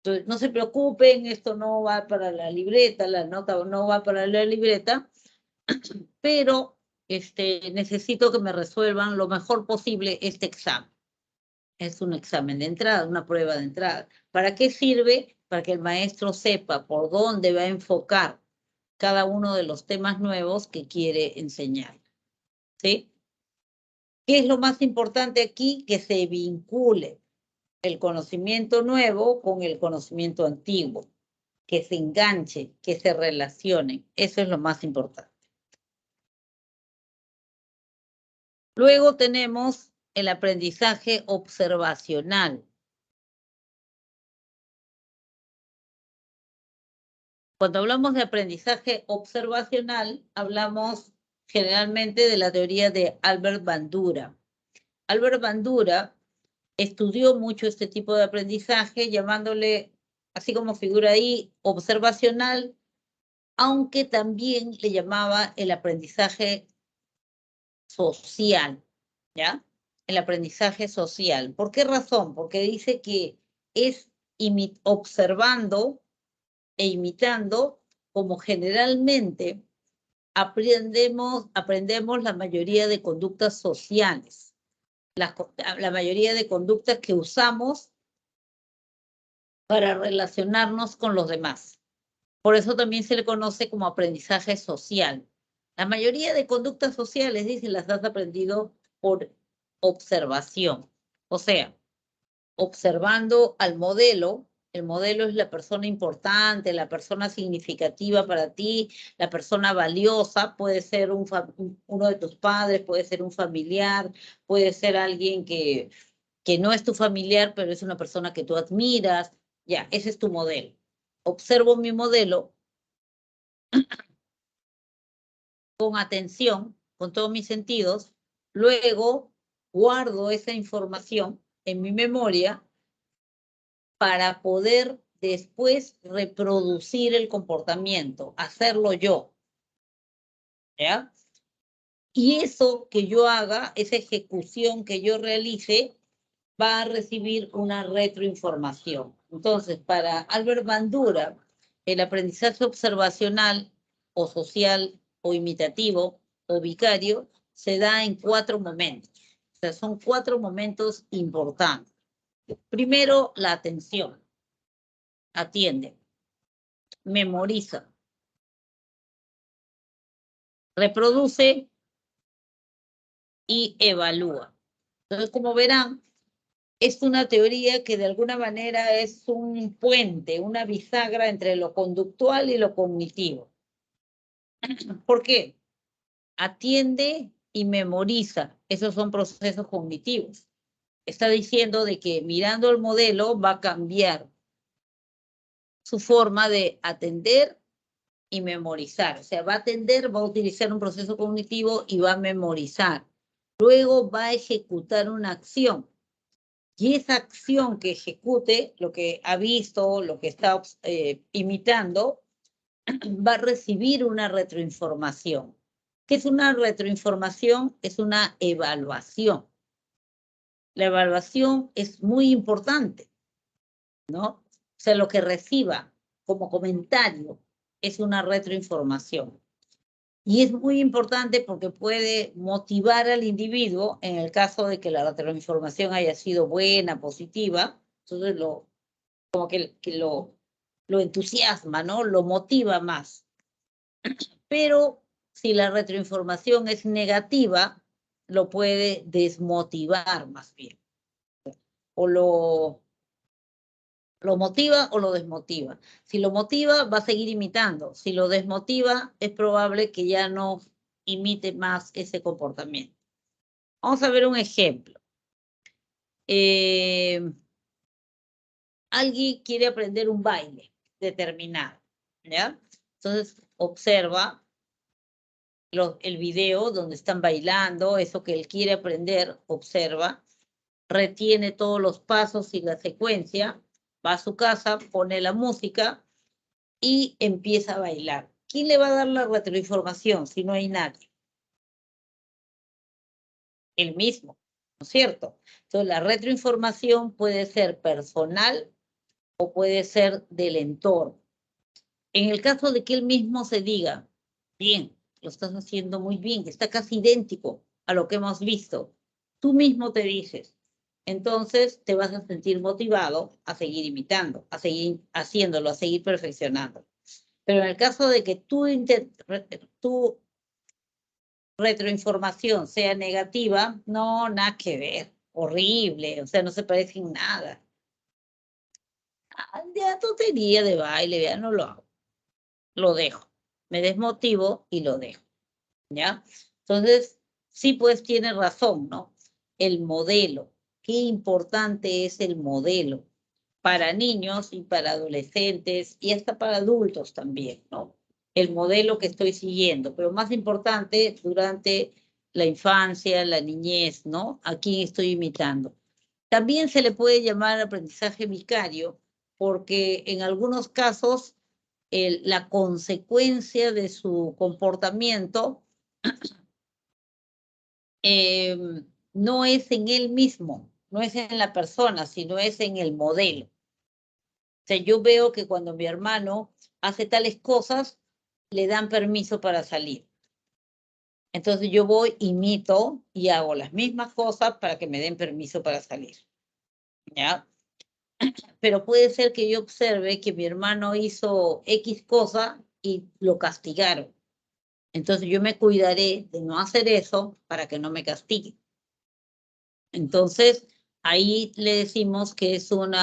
Entonces, no se preocupen, esto no va para la libreta, la nota no va para la libreta, pero necesito que me resuelvan lo mejor posible este examen. Es un examen de entrada, una prueba de entrada. ¿Para qué sirve? Para que el maestro sepa por dónde va a enfocar cada uno de los temas nuevos que quiere enseñar. ¿Sí? ¿Qué es lo más importante aquí? Que se vincule el conocimiento nuevo con el conocimiento antiguo, que se enganche, que se relacionen. Eso es lo más importante. Luego tenemos el aprendizaje observacional. Cuando hablamos de aprendizaje observacional, hablamos generalmente de la teoría de Albert Bandura. Albert Bandura estudió mucho este tipo de aprendizaje, llamándole, así como figura ahí, observacional, aunque también le llamaba el aprendizaje social, ¿ya? El aprendizaje social. ¿Por qué razón? Porque dice que es observando e imitando como generalmente aprendemos la mayoría de conductas sociales, la mayoría de conductas que usamos para relacionarnos con los demás. Por eso también se le conoce como aprendizaje social. La mayoría de conductas sociales, dice, las has aprendido por observación. O sea, observando al modelo. El modelo es la persona importante, la persona significativa para ti, la persona valiosa. Puede ser uno de tus padres, puede ser un familiar, puede ser alguien que no es tu familiar, pero es una persona que tú admiras. Ya, ese es tu modelo. Observo mi modelo con atención, con todos mis sentidos, luego guardo esa información en mi memoria para poder después reproducir el comportamiento, hacerlo yo. ¿Ya? Y eso que yo haga, esa ejecución que yo realice, va a recibir una retroinformación. Entonces, para Albert Bandura, el aprendizaje observacional o social o imitativo o vicario se da en 4 momentos. O sea, son 4 momentos importantes. Primero, la atención. Atiende, memoriza, reproduce y evalúa. Entonces, como verán, es una teoría que de alguna manera es un puente, una bisagra entre lo conductual y lo cognitivo. ¿Por qué? Atiende y memoriza. Esos son procesos cognitivos. Está diciendo de que mirando el modelo va a cambiar su forma de atender y memorizar. O sea, va a atender, va a utilizar un proceso cognitivo y va a memorizar. Luego va a ejecutar una acción. Y esa acción que ejecute, lo que ha visto, lo que está imitando, va a recibir una retroinformación. ¿Qué es una retroinformación? Es una evaluación. La evaluación es muy importante, ¿no? O sea, lo que reciba como comentario es una retroinformación. Y es muy importante porque puede motivar al individuo en el caso de que la retroinformación haya sido buena, positiva. Entonces, como que lo entusiasma, ¿no? Lo motiva más. Pero si la retroinformación es negativa, lo puede desmotivar más bien. O lo motiva o lo desmotiva. Si lo motiva, va a seguir imitando. Si lo desmotiva, es probable que ya no imite más ese comportamiento. Vamos a ver un ejemplo. Alguien quiere aprender un baile determinado, ¿ya? Entonces, observa el video donde están bailando, eso que él quiere aprender, observa, retiene todos los pasos y la secuencia, va a su casa, pone la música y empieza a bailar. ¿Quién le va a dar la retroinformación si no hay nadie? Él mismo, ¿no es cierto? Entonces, la retroinformación puede ser personal o puede ser del entorno. En el caso de que él mismo se diga, bien, lo estás haciendo muy bien, está casi idéntico a lo que hemos visto, tú mismo te dices, entonces te vas a sentir motivado a seguir imitando, a seguir haciéndolo, a seguir perfeccionando. Pero en el caso de que tu retroinformación sea negativa, no, nada que ver, horrible, o sea, no se parece en nada. Ya tontería de baile, ya no lo hago, lo dejo, me desmotivo y lo dejo, ¿ya? Entonces, sí, pues tiene razón, ¿no? El modelo, qué importante es el modelo para niños y para adolescentes y hasta para adultos también, ¿no? El modelo que estoy siguiendo, pero más importante durante la infancia, la niñez, ¿no? ¿A quién estoy imitando? También se le puede llamar aprendizaje vicario porque en algunos casos la consecuencia de su comportamiento no es en él mismo, no es en la persona, sino es en el modelo. O sea, yo veo que cuando mi hermano hace tales cosas, le dan permiso para salir. Entonces yo voy, imito y hago las mismas cosas para que me den permiso para salir. ¿Ya? Pero puede ser que yo observe que mi hermano hizo X cosa y lo castigaron. Entonces yo me cuidaré de no hacer eso para que no me castigue. Entonces ahí le decimos que es un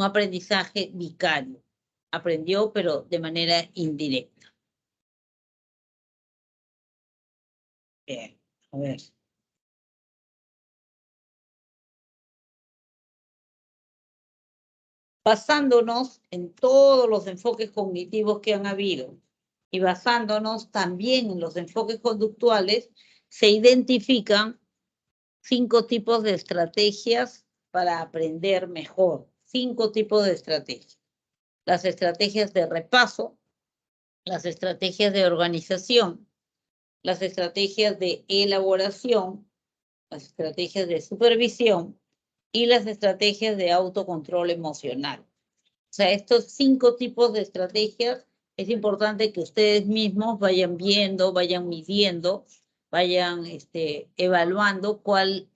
aprendizaje vicario. Aprendió, pero de manera indirecta. Bien, a ver. Basándonos en todos los enfoques cognitivos que han habido y basándonos también en los enfoques conductuales, se identifican 5 tipos de estrategias para aprender mejor. 5 tipos de estrategias. Las estrategias de repaso, las estrategias de organización, las estrategias de elaboración, las estrategias de supervisión y las estrategias de autocontrol emocional. O sea, estos 5 tipos de estrategias es importante que ustedes mismos vayan viendo, vayan midiendo, vayan evaluando cuál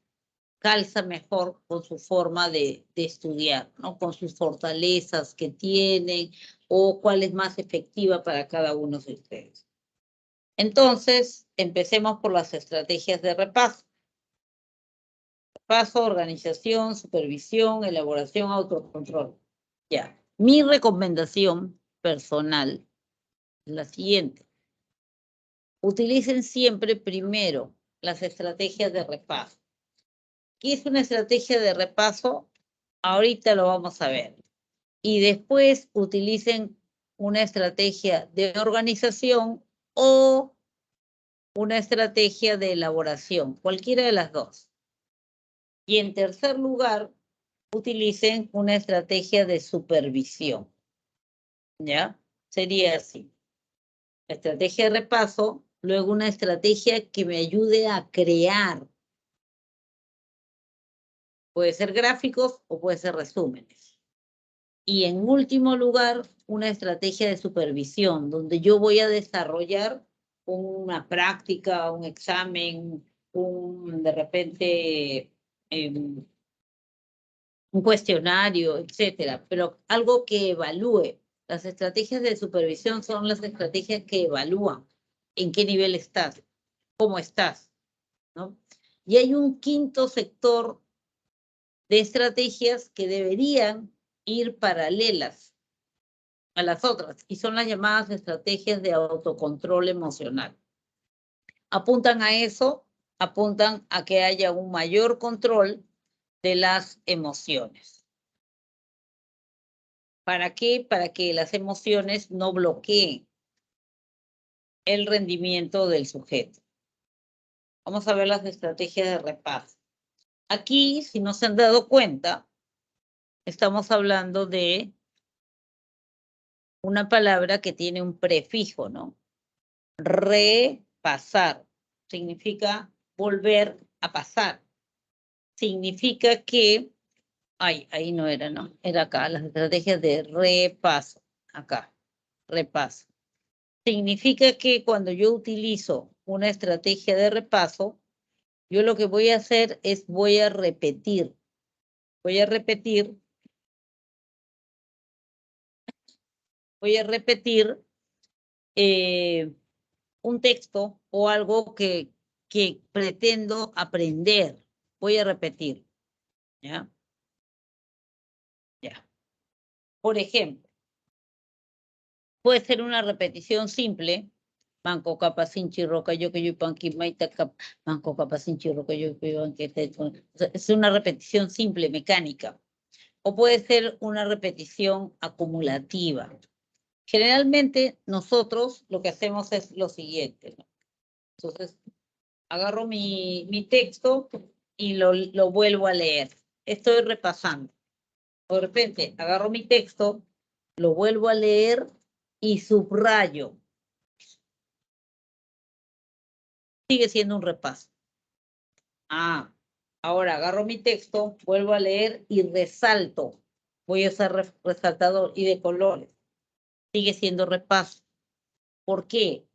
calza mejor con su forma de estudiar, ¿no? Con sus fortalezas que tienen o cuál es más efectiva para cada uno de ustedes. Entonces, empecemos por las estrategias de repaso. Repaso, organización, supervisión, elaboración, autocontrol. Ya. Mi recomendación personal es la siguiente. Utilicen siempre primero las estrategias de repaso. ¿Qué es una estrategia de repaso? Ahorita lo vamos a ver. Y después utilicen una estrategia de organización o una estrategia de elaboración, cualquiera de las dos. Y en tercer lugar, utilicen una estrategia de supervisión. ¿Ya? Sería así. La estrategia de repaso, luego una estrategia que me ayude a crear. Puede ser gráficos o puede ser resúmenes. Y en último lugar, una estrategia de supervisión, donde yo voy a desarrollar una práctica, un examen, de repente un cuestionario, etcétera, pero algo que evalúe. Las estrategias de supervisión son las estrategias que evalúan en qué nivel estás, cómo estás, ¿no? Y hay un quinto sector de estrategias que deberían ir paralelas a las otras, y son las llamadas estrategias de autocontrol emocional. Apuntan a eso, apuntan a que haya un mayor control de las emociones. ¿Para qué? Para que las emociones no bloqueen el rendimiento del sujeto. Vamos a ver las estrategias de repaso. Aquí, si no se han dado cuenta, estamos hablando de una palabra que tiene un prefijo, ¿no? Repasar significa volver a pasar. Significa que, ahí no era, ¿no? Era acá, las estrategias de repaso. Acá, repaso. Significa que cuando yo utilizo una estrategia de repaso, yo lo que voy a hacer es voy a repetir un texto o algo que pretendo aprender. Voy a repetir, ¿ya? Ya. Por ejemplo, puede ser una repetición simple. Manco capa sinchi roca yo que yo panqui maita cap manco capa sinchi roca yo que yo es una repetición simple, mecánica. O puede ser una repetición acumulativa. Generalmente nosotros lo que hacemos es lo siguiente, ¿no? Entonces, agarro mi texto y lo vuelvo a leer. Estoy repasando. De repente, agarro mi texto, lo vuelvo a leer y subrayo. Sigue siendo un repaso. Ahora agarro mi texto, vuelvo a leer y resalto. Voy a usar resaltador y de colores. Sigue siendo repaso. ¿Por qué?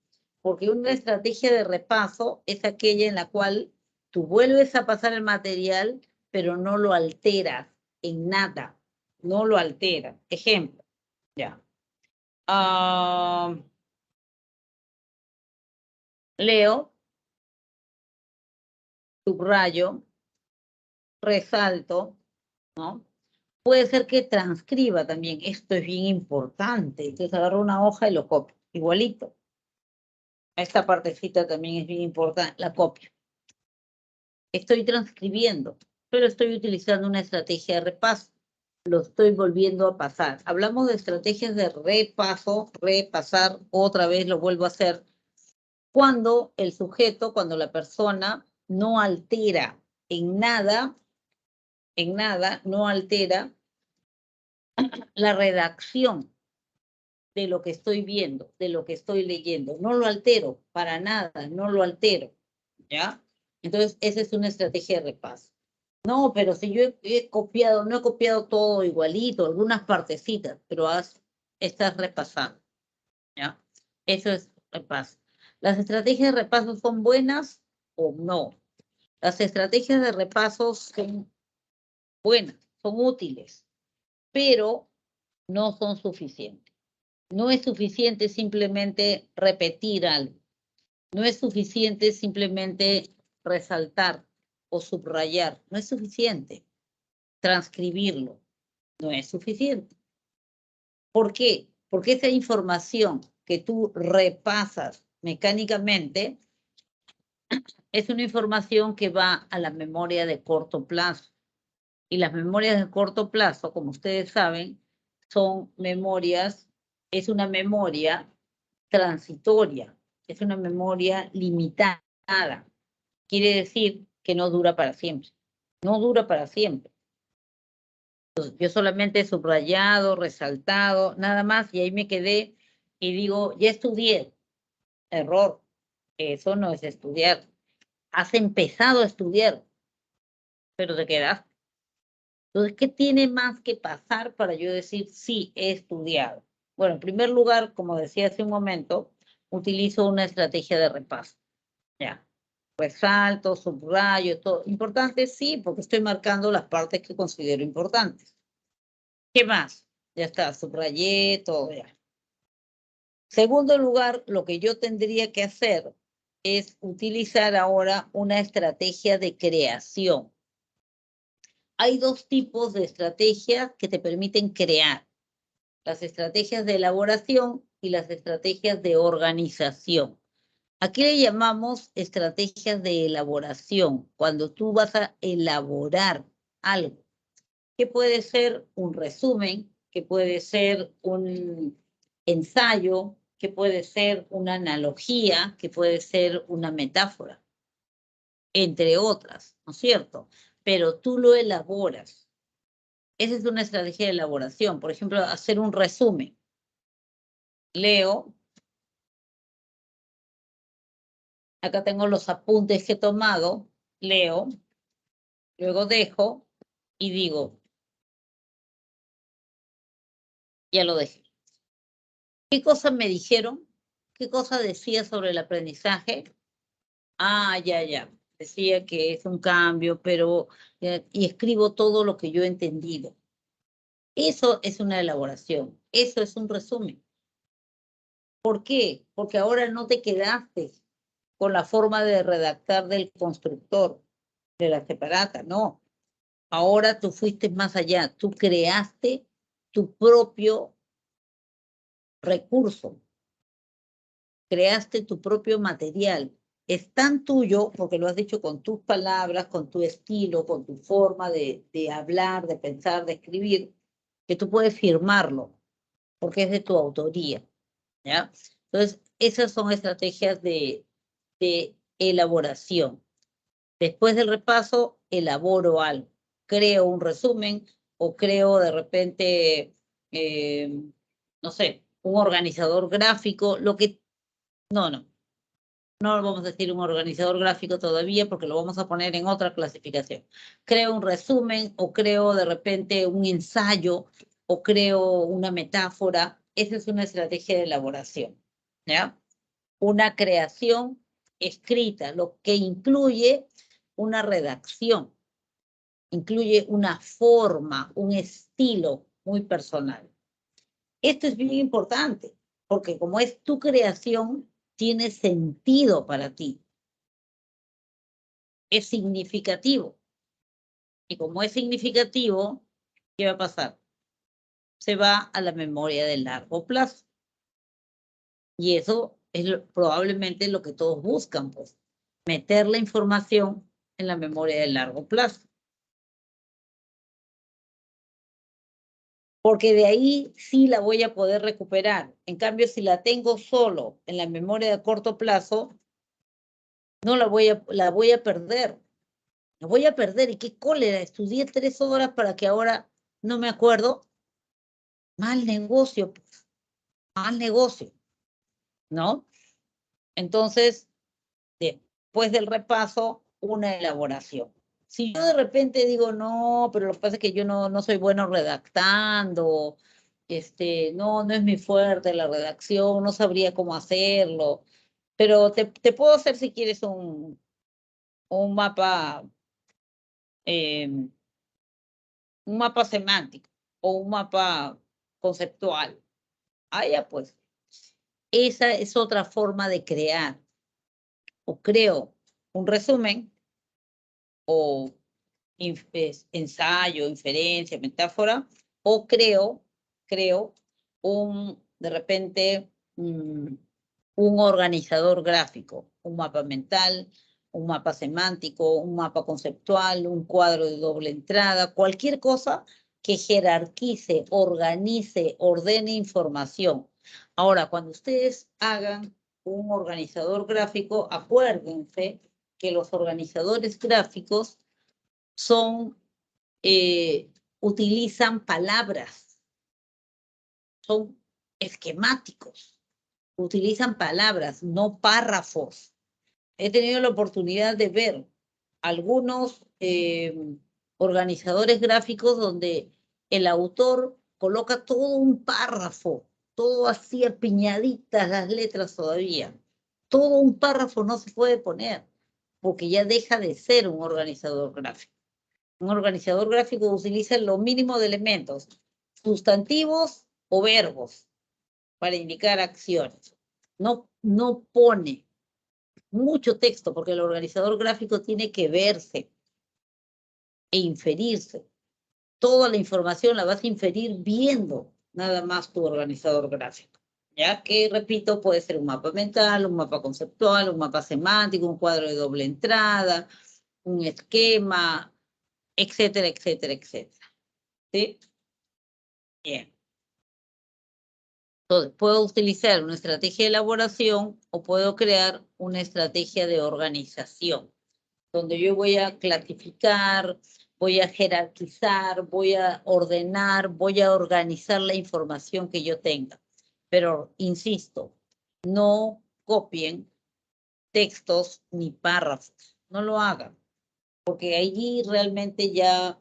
Porque una estrategia de repaso es aquella en la cual tú vuelves a pasar el material, pero no lo alteras en nada. No lo alteras. Ejemplo, ya. Leo, subrayo, resalto, ¿no? Puede ser que transcriba también. Esto es bien importante. Entonces agarro una hoja y lo copio. Igualito. Esta partecita también es bien importante. La copio. Estoy transcribiendo, pero estoy utilizando una estrategia de repaso. Lo estoy volviendo a pasar. Hablamos de estrategias de repaso, repasar, otra vez lo vuelvo a hacer. Cuando el sujeto, cuando la persona no altera en nada, no altera la redacción de lo que estoy viendo, de lo que estoy leyendo. No lo altero, para nada, no lo altero, ¿ya? Entonces, esa es una estrategia de repaso. No, pero si yo he copiado, no he copiado todo igualito, algunas partecitas, pero estás repasando, ¿ya? Eso es repaso. ¿Las estrategias de repaso son buenas o no? Las estrategias de repaso son buenas, son útiles, pero no son suficientes. No es suficiente simplemente repetir algo. No es suficiente simplemente resaltar o subrayar. No es suficiente. Transcribirlo. No es suficiente. ¿Por qué? Porque esa información que tú repasas mecánicamente es una información que va a la memoria de corto plazo. Y las memorias de corto plazo, como ustedes saben, son memorias es una memoria transitoria, es una memoria limitada. Quiere decir que no dura para siempre. No dura para siempre. Entonces, yo solamente he subrayado, resaltado, nada más, y ahí me quedé y digo, ya estudié. Error. Eso no es estudiar. Has empezado a estudiar, pero te quedaste. Entonces, ¿qué tiene más que pasar para yo decir, sí, he estudiado? Bueno, en primer lugar, como decía hace un momento, utilizo una estrategia de repaso. Ya. Resalto, subrayo, todo. Importante, sí, porque estoy marcando las partes que considero importantes. ¿Qué más? Ya está, subrayé, todo ya. Segundo lugar, lo que yo tendría que hacer es utilizar ahora una estrategia de creación. Hay dos tipos de estrategias que te permiten crear. Las estrategias de elaboración y las estrategias de organización. Aquí le llamamos estrategias de elaboración, cuando tú vas a elaborar algo, que puede ser un resumen, que puede ser un ensayo, que puede ser una analogía, que puede ser una metáfora, entre otras, ¿no es cierto? Pero tú lo elaboras. Esa es una estrategia de elaboración. Por ejemplo, hacer un resumen. Leo. Acá tengo los apuntes que he tomado. Leo. Luego dejo y digo, ya lo dejé. ¿Qué cosas me dijeron? ¿Qué cosa decía sobre el aprendizaje? Ah, ya. Decía que es un cambio, pero... y escribo todo lo que yo he entendido. Eso es una elaboración. Eso es un resumen. ¿Por qué? Porque ahora no te quedaste con la forma de redactar del constructor, de la separata, no. Ahora tú fuiste más allá. Tú creaste tu propio recurso. Creaste tu propio material. Es tan tuyo, porque lo has dicho con tus palabras, con tu estilo, con tu forma de hablar, de pensar, de escribir, que tú puedes firmarlo, porque es de tu autoría, ¿ya? Entonces, esas son estrategias de elaboración. Después del repaso, elaboro algo. Creo un resumen o creo de repente, no sé, un organizador gráfico, lo que... No vamos a decir un organizador gráfico todavía porque lo vamos a poner en otra clasificación. Creo un resumen o creo de repente un ensayo o creo una metáfora. Esa es una estrategia de elaboración, ¿ya? Una creación escrita, lo que incluye una redacción, incluye una forma, un estilo muy personal. Esto es bien importante porque como es tu creación, tiene sentido para ti. Es significativo. Y como es significativo, ¿qué va a pasar? Se va a la memoria de largo plazo. Y eso es probablemente lo que todos buscan, pues, meter la información en la memoria de largo plazo. Porque de ahí sí la voy a poder recuperar. En cambio, si la tengo solo en la memoria de corto plazo, no la voy a perder. La voy a perder. Y qué cólera. Estudié 3 horas para que ahora no me acuerdo. Mal negocio, pues. Mal negocio, ¿no? Entonces, después del repaso, una elaboración. Si yo de repente digo, no, pero lo que pasa es que yo no soy bueno redactando, no es mi fuerte la redacción, no sabría cómo hacerlo, pero te puedo hacer si quieres un mapa, un mapa semántico o un mapa conceptual. Ah, ya pues. Esa es otra forma de crear. O creo un resumen o ensayo, inferencia, metáfora, o creo de repente, un organizador gráfico, un mapa mental, un mapa semántico, un mapa conceptual, un cuadro de doble entrada, cualquier cosa que jerarquice, organice, ordene información. Ahora, cuando ustedes hagan un organizador gráfico, acuérdense que los organizadores gráficos utilizan palabras, son esquemáticos, utilizan palabras, no párrafos. He tenido la oportunidad de ver algunos organizadores gráficos donde el autor coloca todo un párrafo, todo así apiñaditas las letras todavía. Todo un párrafo no se puede poner, porque ya deja de ser un organizador gráfico. Un organizador gráfico utiliza lo mínimo de elementos, sustantivos o verbos, para indicar acciones. No pone mucho texto, porque el organizador gráfico tiene que verse e inferirse. Toda la información la vas a inferir viendo nada más tu organizador gráfico. Ya que, repito, puede ser un mapa mental, un mapa conceptual, un mapa semántico, un cuadro de doble entrada, un esquema, etcétera, etcétera, etcétera. ¿Sí? Bien. Entonces, puedo utilizar una estrategia de elaboración o puedo crear una estrategia de organización, donde yo voy a clasificar, voy a jerarquizar, voy a ordenar, voy a organizar la información que yo tenga. Pero, insisto, no copien textos ni párrafos, no lo hagan, porque allí realmente ya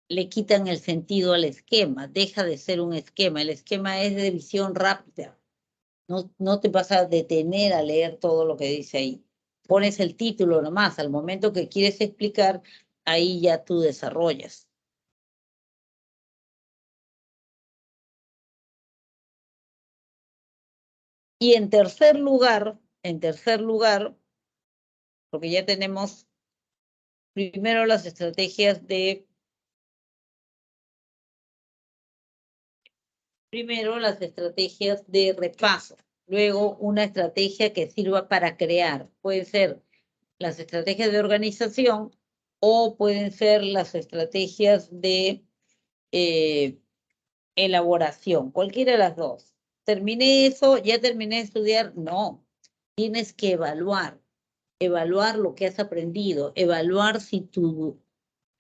le quitan el sentido al esquema, deja de ser un esquema. El esquema es de visión rápida. No te vas a detener a leer todo lo que dice ahí. Pones el título nomás, al momento que quieres explicar, ahí ya tú desarrollas. Y en tercer lugar, porque ya tenemos primero las estrategias de repaso, luego una estrategia que sirva para crear. Pueden ser las estrategias de organización o pueden ser las estrategias de elaboración, cualquiera de las dos. ¿Terminé eso? ¿Ya terminé de estudiar? No, tienes que evaluar lo que has aprendido, evaluar si tu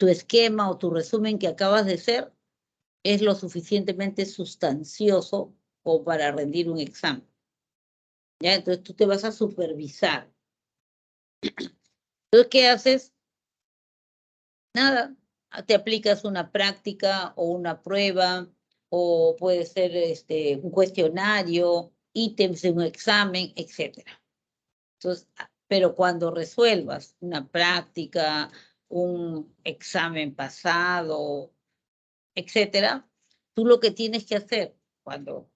esquema o tu resumen que acabas de hacer es lo suficientemente sustancioso o para rendir un examen. ¿Ya? Entonces tú te vas a supervisar. Entonces, ¿qué haces? Nada, te aplicas una práctica o una prueba, o puede ser un cuestionario, ítems de un examen, etc. Entonces, pero cuando resuelvas una práctica, un examen pasado, etc., tú lo que tienes que hacer cuando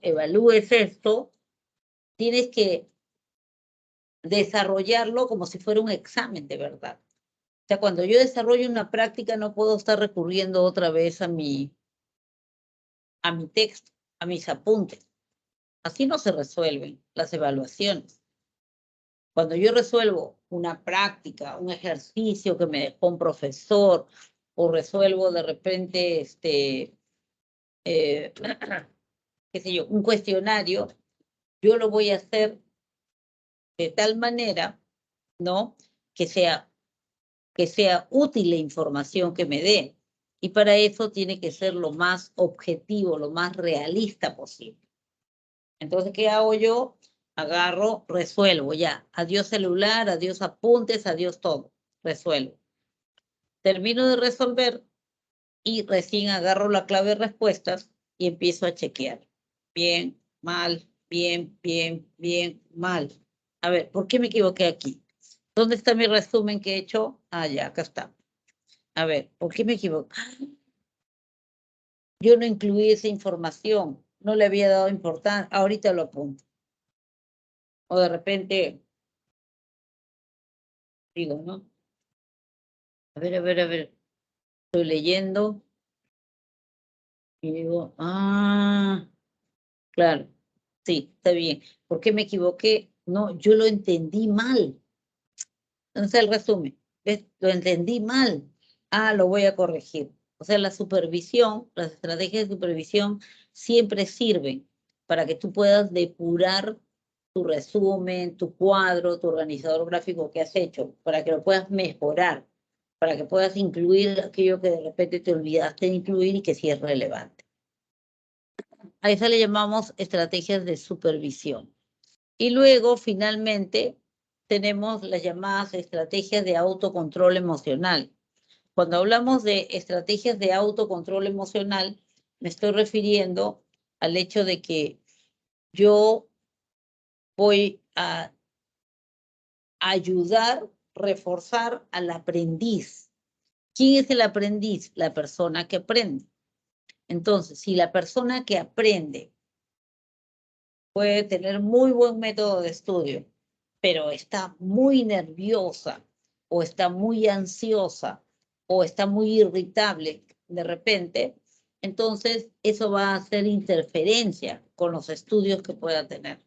evalúes esto, tienes que desarrollarlo como si fuera un examen de verdad. O sea, cuando yo desarrollo una práctica, no puedo estar recurriendo otra vez a mi texto, a mis apuntes. Así no se resuelven las evaluaciones. Cuando yo resuelvo una práctica, un ejercicio que me dejó un profesor, o resuelvo de repente, qué sé yo, un cuestionario, yo lo voy a hacer de tal manera, ¿no?, que sea útil la información que me dé. Y para eso tiene que ser lo más objetivo, lo más realista posible. Entonces, ¿qué hago yo? Agarro, resuelvo ya. Adiós celular, adiós apuntes, adiós todo. Resuelvo. Termino de resolver y recién agarro la clave de respuestas y empiezo a chequear. Bien, mal, bien, bien, bien, mal. A ver, ¿por qué me equivoqué aquí? ¿Dónde está mi resumen que he hecho? Ah, ya, acá está. A ver, ¿por qué me equivoqué? Yo no incluí esa información, no le había dado importancia, ahorita lo apunto. O de repente, digo, ¿no? A ver, estoy leyendo y digo, claro, sí, está bien. ¿Por qué me equivoqué? No, yo lo entendí mal. Entonces el resumen, ¿ves? Lo entendí mal. Lo voy a corregir. O sea, la supervisión, las estrategias de supervisión siempre sirven para que tú puedas depurar tu resumen, tu cuadro, tu organizador gráfico que has hecho, para que lo puedas mejorar, para que puedas incluir aquello que de repente te olvidaste de incluir y que sí es relevante. A eso le llamamos estrategias de supervisión. Y luego, finalmente, tenemos las llamadas estrategias de autocontrol emocional. Cuando hablamos de estrategias de autocontrol emocional, me estoy refiriendo al hecho de que yo voy a ayudar, reforzar al aprendiz. ¿Quién es el aprendiz? La persona que aprende. Entonces, si la persona que aprende puede tener muy buen método de estudio, pero está muy nerviosa o está muy ansiosa o está muy irritable de repente, entonces eso va a hacer interferencia con los estudios que pueda tener.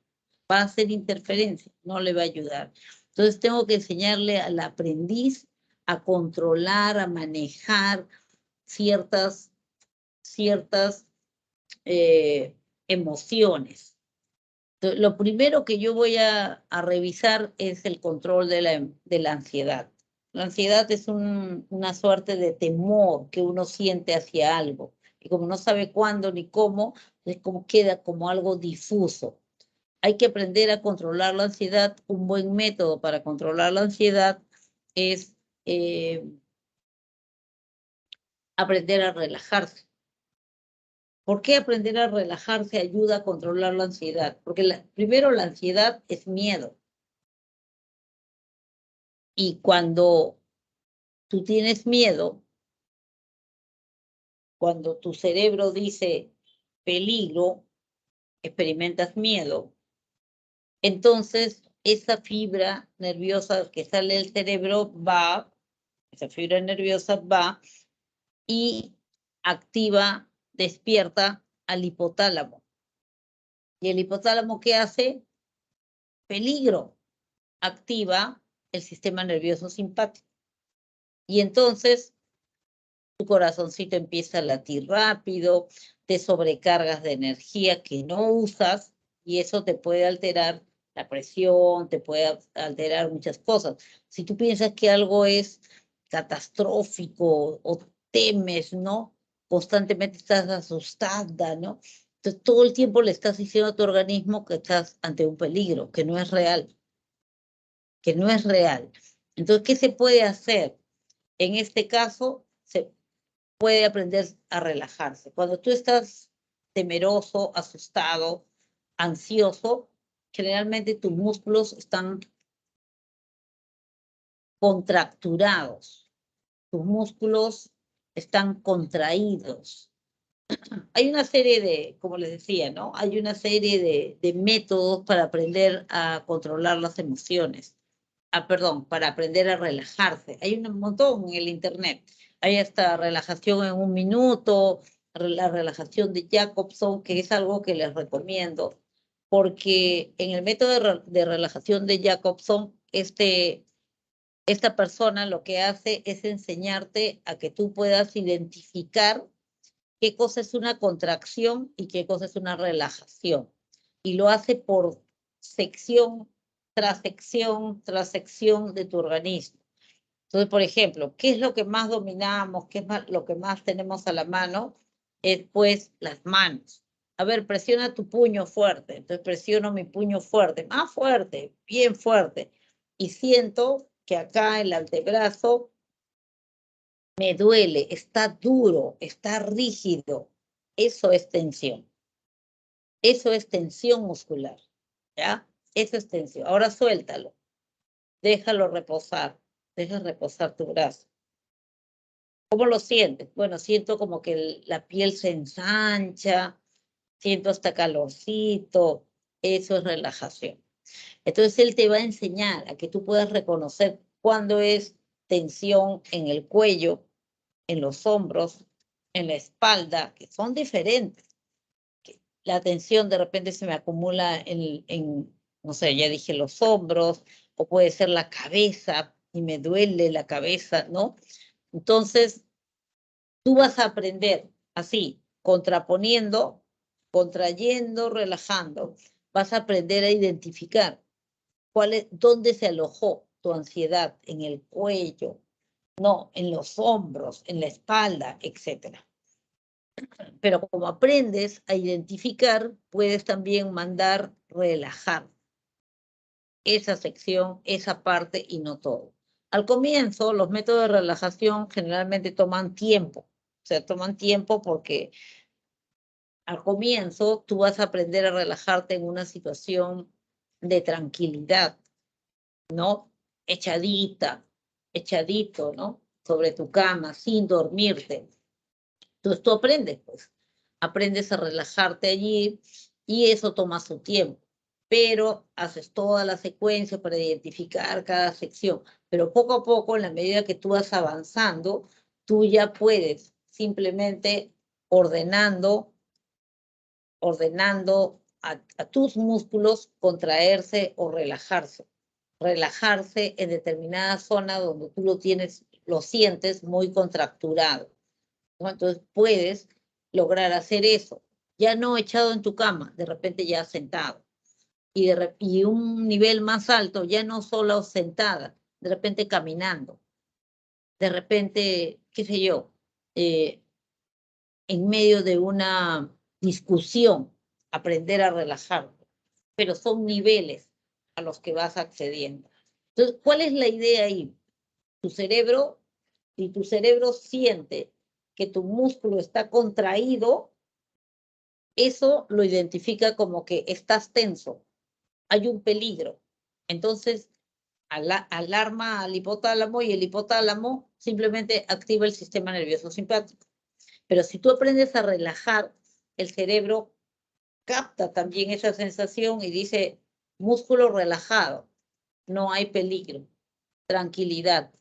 Va a hacer interferencia, no le va a ayudar. Entonces tengo que enseñarle al aprendiz a controlar, a manejar ciertas emociones. Lo primero que yo voy a revisar es el control de la ansiedad. La ansiedad es una suerte de temor que uno siente hacia algo. Y como no sabe cuándo ni cómo, es como queda como algo difuso. Hay que aprender a controlar la ansiedad. Un buen método para controlar la ansiedad es aprender a relajarse. ¿Por qué aprender a relajarse ayuda a controlar la ansiedad? Porque primero la ansiedad es miedo. Y cuando tú tienes miedo, cuando tu cerebro dice peligro, experimentas miedo, entonces esa fibra nerviosa que sale del cerebro esa fibra nerviosa va y activa, despierta al hipotálamo. ¿Y el hipotálamo qué hace? Peligro. Activa el sistema nervioso simpático. Y entonces tu corazoncito empieza a latir rápido, te sobrecargas de energía que no usas y eso te puede alterar la presión, te puede alterar muchas cosas. Si tú piensas que algo es catastrófico o temes, ¿no? Constantemente estás asustada, ¿no? Entonces todo el tiempo le estás diciendo a tu organismo que estás ante un peligro, que no es real. Que no es real. Entonces, ¿qué se puede hacer? En este caso, se puede aprender a relajarse. Cuando tú estás temeroso, asustado, ansioso, generalmente tus músculos están contracturados, tus músculos están contraídos. Hay una serie de, como les decía, ¿no? Hay una serie de métodos para aprender a controlar las emociones. Para aprender a relajarse. Hay un montón en el internet. Hay hasta relajación en un minuto, la relajación de Jacobson, que es algo que les recomiendo, porque en el método de relajación de Jacobson, esta persona lo que hace es enseñarte a que tú puedas identificar qué cosa es una contracción y qué cosa es una relajación. Y lo hace por sección tras sección de tu organismo. Entonces, por ejemplo, ¿qué es lo que más dominamos? ¿Qué es lo que más tenemos a la mano? Es pues las manos. A ver, presiona tu puño fuerte. Entonces presiono mi puño fuerte, más fuerte, bien fuerte. Y siento que acá el antebrazo me duele, está duro, está rígido. Eso es tensión. Eso es tensión muscular. ¿Ya? Eso es tensión. Ahora suéltalo. Déjalo reposar. Deja reposar tu brazo. ¿Cómo lo sientes? Bueno, siento como que la piel se ensancha, siento hasta calorcito. Eso es relajación. Entonces él te va a enseñar a que tú puedas reconocer cuándo es tensión en el cuello, en los hombros, en la espalda, que son diferentes. La tensión de repente se me acumula no sé, ya dije los hombros, o puede ser la cabeza y me duele la cabeza, ¿no? Entonces, Tú vas a aprender así, contraponiendo, contrayendo, relajando. Vas a aprender a identificar dónde se alojó tu ansiedad, en el cuello, no, en los hombros, en la espalda, etc. Pero como aprendes a identificar, puedes también mandar relajar esa sección, esa parte y no todo. Al comienzo, los métodos de relajación generalmente toman tiempo. O sea, toman tiempo porque al comienzo tú vas a aprender a relajarte en una situación de tranquilidad, ¿no? Echadita, echadito, ¿no? Sobre tu cama, sin dormirte. Entonces tú aprendes, pues. Aprendes a relajarte allí y eso toma su tiempo. Pero haces toda la secuencia para identificar cada sección. Pero poco a poco, en la medida que tú vas avanzando, tú ya puedes simplemente ordenando a tus músculos contraerse o relajarse. Relajarse en determinada zona donde tú lo sientes muy contracturado, ¿no? Entonces puedes lograr hacer eso, ya no echado en tu cama, de repente ya sentado. Y un nivel más alto, ya no solo sentada, de repente caminando, de repente, qué sé yo, en medio de una discusión, aprender a relajarte. Pero son niveles a los que vas accediendo. Entonces, ¿cuál es la idea ahí? Tu cerebro, si tu cerebro siente que tu músculo está contraído, eso lo identifica como que estás tenso, hay un peligro. Entonces, alarma al hipotálamo y el hipotálamo simplemente activa el sistema nervioso simpático. Pero si tú aprendes a relajar, el cerebro capta también esa sensación y dice, músculo relajado, no hay peligro, tranquilidad,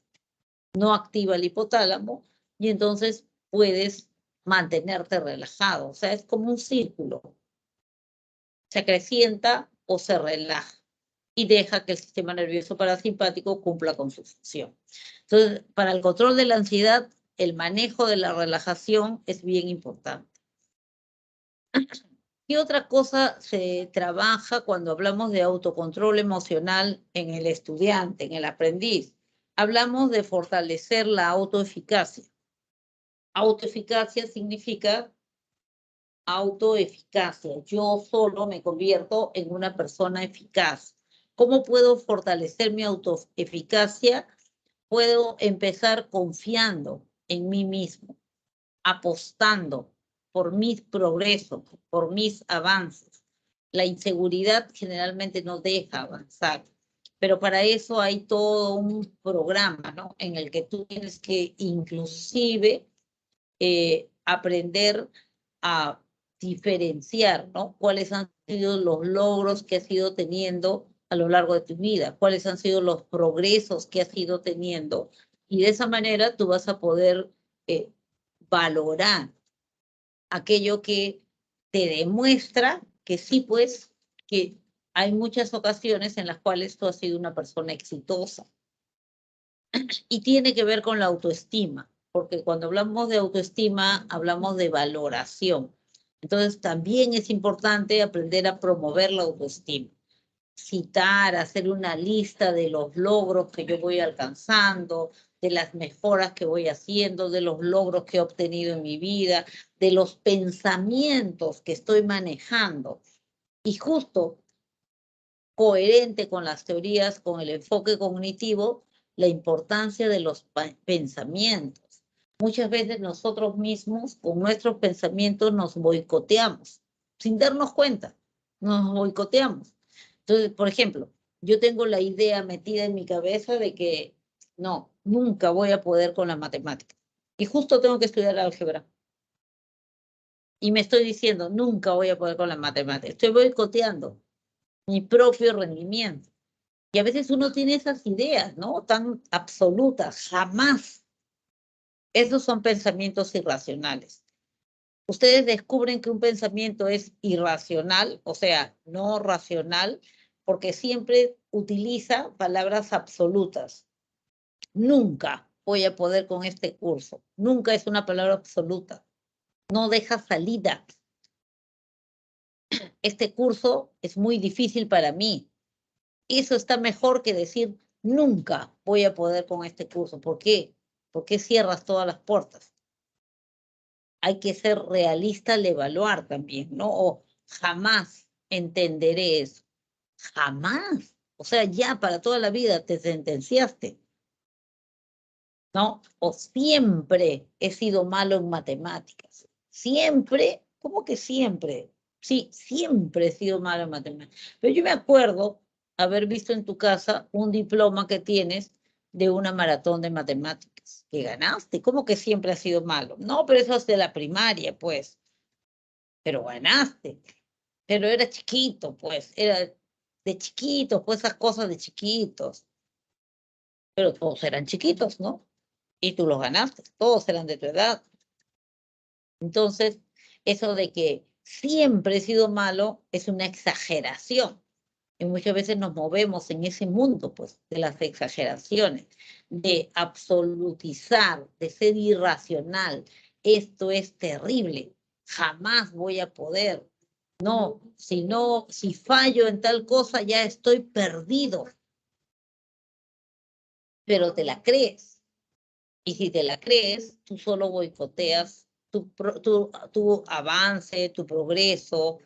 no activa el hipotálamo y entonces puedes mantenerte relajado. O sea, es como un círculo. Se acrecienta o se relaja y deja que el sistema nervioso parasimpático cumpla con su función. Entonces, para el control de la ansiedad, el manejo de la relajación es bien importante. ¿Qué otra cosa se trabaja cuando hablamos de autocontrol emocional en el estudiante, en el aprendiz? Hablamos de fortalecer la autoeficacia. Autoeficacia significa autoeficacia. Yo solo me convierto en una persona eficaz. ¿Cómo puedo fortalecer mi autoeficacia? Puedo empezar confiando en mí mismo, apostando por mis progresos, por mis avances. La inseguridad generalmente no deja avanzar, pero para eso hay todo un programa, ¿no? En el que tú tienes que inclusive aprender a diferenciar, ¿no? Cuáles han sido los logros que has ido teniendo a lo largo de tu vida, cuáles han sido los progresos que has ido teniendo, y de esa manera tú vas a poder valorar aquello que te demuestra que sí, pues, que hay muchas ocasiones en las cuales tú has sido una persona exitosa. Y tiene que ver con la autoestima, porque cuando hablamos de autoestima, hablamos de valoración. Entonces, también es importante aprender a promover la autoestima. Citar, hacer una lista de los logros que yo voy alcanzando, de las mejoras que voy haciendo, de los logros que he obtenido en mi vida, de los pensamientos que estoy manejando. Y justo coherente con las teorías, con el enfoque cognitivo, la importancia de los pensamientos. Muchas veces nosotros mismos, con nuestros pensamientos, nos boicoteamos, sin darnos cuenta, nos boicoteamos. Entonces, por ejemplo, yo tengo la idea metida en mi cabeza de que no, nunca voy a poder con la matemática. Y justo tengo que estudiar álgebra. Y me estoy diciendo, nunca voy a poder con la matemática. Estoy boicoteando mi propio rendimiento. Y a veces uno tiene esas ideas, ¿no? Tan absolutas, jamás. Esos son pensamientos irracionales. Ustedes descubren que un pensamiento es irracional, o sea, no racional, porque siempre utiliza palabras absolutas. Nunca, voy a poder con este curso. Nunca es una palabra absoluta. No deja salida. Este curso es muy difícil para mí. Eso está mejor que decir nunca voy a poder con este curso. ¿Por qué? ¿Por qué cierras todas las puertas? Hay que ser realista al evaluar también, ¿no? O jamás entenderé eso. Jamás. O sea, ya para toda la vida te sentenciaste, ¿no? O siempre he sido malo en matemáticas. Siempre, ¿cómo que siempre? Sí, siempre he sido malo en matemáticas. Pero yo me acuerdo haber visto en tu casa un diploma que tienes de una maratón de matemáticas que ganaste. ¿Cómo que siempre has sido malo? No, pero eso es de la primaria, pues. Pero ganaste. Pero era chiquito, pues. Era de chiquitos, pues esas cosas de chiquitos. Pero todos eran chiquitos, ¿no? Y tú los ganaste, todos eran de tu edad. Entonces, eso de que siempre he sido malo es una exageración. Y muchas veces nos movemos en ese mundo, pues, de las exageraciones, de absolutizar, de ser irracional. Esto es terrible. Jamás voy a poder. No, si fallo en tal cosa, ya estoy perdido. Pero te la crees. Y si te la crees, tú solo boicoteas tu avance, tu progreso,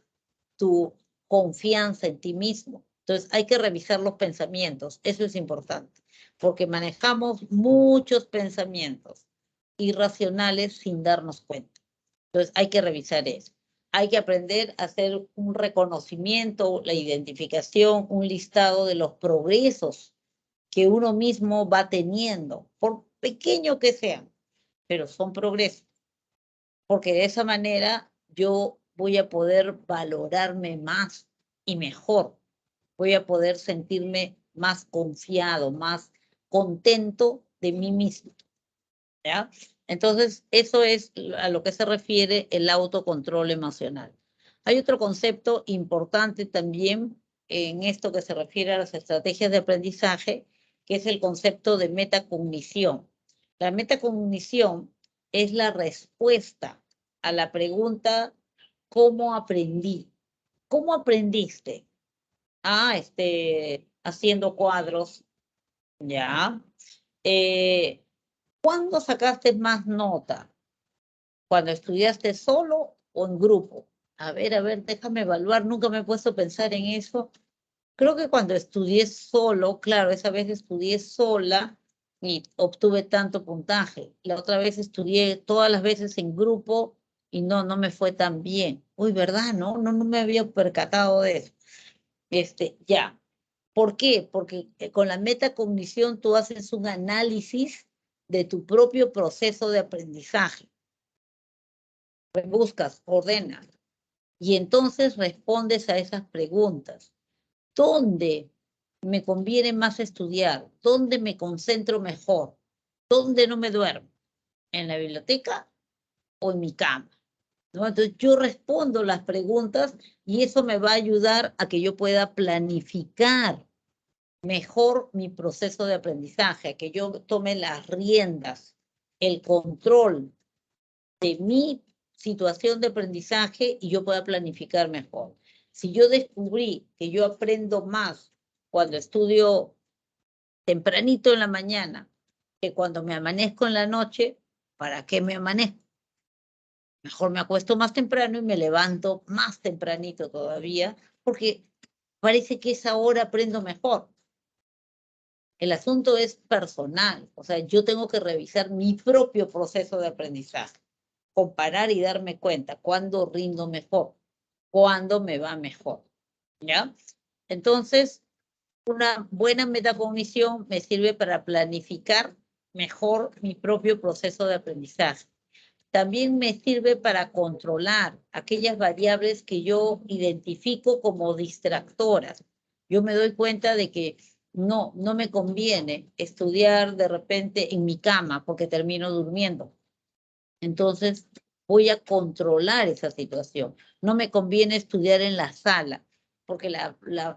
tu confianza en ti mismo. Entonces hay que revisar los pensamientos, eso es importante, porque manejamos muchos pensamientos irracionales sin darnos cuenta. Entonces hay que revisar eso. Hay que aprender a hacer un reconocimiento, la identificación, un listado de los progresos que uno mismo va teniendo, por pequeño que sean, pero son progresos, porque de esa manera yo voy a poder valorarme más y mejor, voy a poder sentirme más confiado, más contento de mí mismo, ¿ya? Entonces, eso es a lo que se refiere el autocontrol emocional. Hay otro concepto importante también en esto que se refiere a las estrategias de aprendizaje, que es el concepto de metacognición. La metacognición es la respuesta a la pregunta ¿cómo aprendí? ¿Cómo aprendiste? Haciendo cuadros, ¿ya? ¿Cuándo sacaste más nota? ¿Cuando estudiaste solo o en grupo? A ver, déjame evaluar, nunca me he puesto a pensar en eso. Creo que cuando estudié solo, claro, esa vez estudié sola y obtuve tanto puntaje. La otra vez estudié todas las veces en grupo y no me fue tan bien. Uy, ¿verdad? No me había percatado de eso. Ya. ¿Por qué? Porque con la metacognición tú haces un análisis de tu propio proceso de aprendizaje. Buscas, ordenas y entonces respondes a esas preguntas. ¿Dónde me conviene más estudiar? ¿Dónde me concentro mejor? ¿Dónde no me duermo? ¿En la biblioteca o en mi cama? ¿No? Entonces yo respondo las preguntas y eso me va a ayudar a que yo pueda planificar mejor mi proceso de aprendizaje, a que yo tome las riendas, el control de mi situación de aprendizaje y yo pueda planificar mejor. Si yo descubrí que yo aprendo más cuando estudio tempranito en la mañana que cuando me amanezco en la noche, ¿para qué me amanezco? Mejor me acuesto más temprano y me levanto más tempranito todavía, porque parece que esa hora aprendo mejor. El asunto es personal, o sea, yo tengo que revisar mi propio proceso de aprendizaje, comparar y darme cuenta cuándo rindo mejor, cuándo me va mejor, ¿ya? Entonces, una buena metacognición me sirve para planificar mejor mi propio proceso de aprendizaje. También me sirve para controlar aquellas variables que yo identifico como distractoras. Yo me doy cuenta de que no me conviene estudiar de repente en mi cama porque termino durmiendo. Entonces voy a controlar esa situación. No me conviene estudiar en la sala porque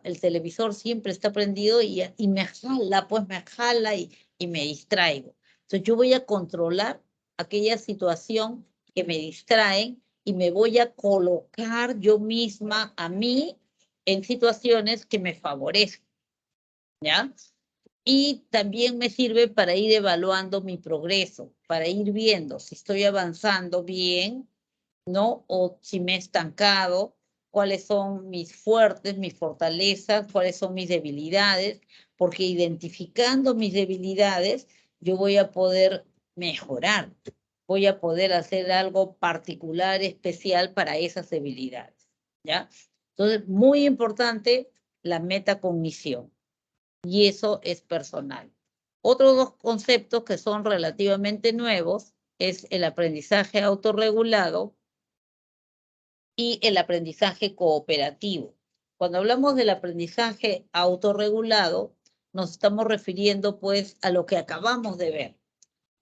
el televisor siempre está prendido y me jala, pues me jala y me distraigo. Entonces yo voy a controlar aquella situación que me distraen y me voy a colocar yo misma a mí en situaciones que me favorecen, ¿ya? Y también me sirve para ir evaluando mi progreso, para ir viendo si estoy avanzando bien, ¿no? O si me he estancado, cuáles son mis fuertes, mis fortalezas, cuáles son mis debilidades, porque identificando mis debilidades, yo voy a poder mejorar, voy a poder hacer algo particular, especial para esas debilidades, ¿ya? Entonces, muy importante la metacognición, y eso es personal. Otros dos conceptos que son relativamente nuevos es el aprendizaje autorregulado y el aprendizaje cooperativo. Cuando hablamos del aprendizaje autorregulado, nos estamos refiriendo pues a lo que acabamos de ver,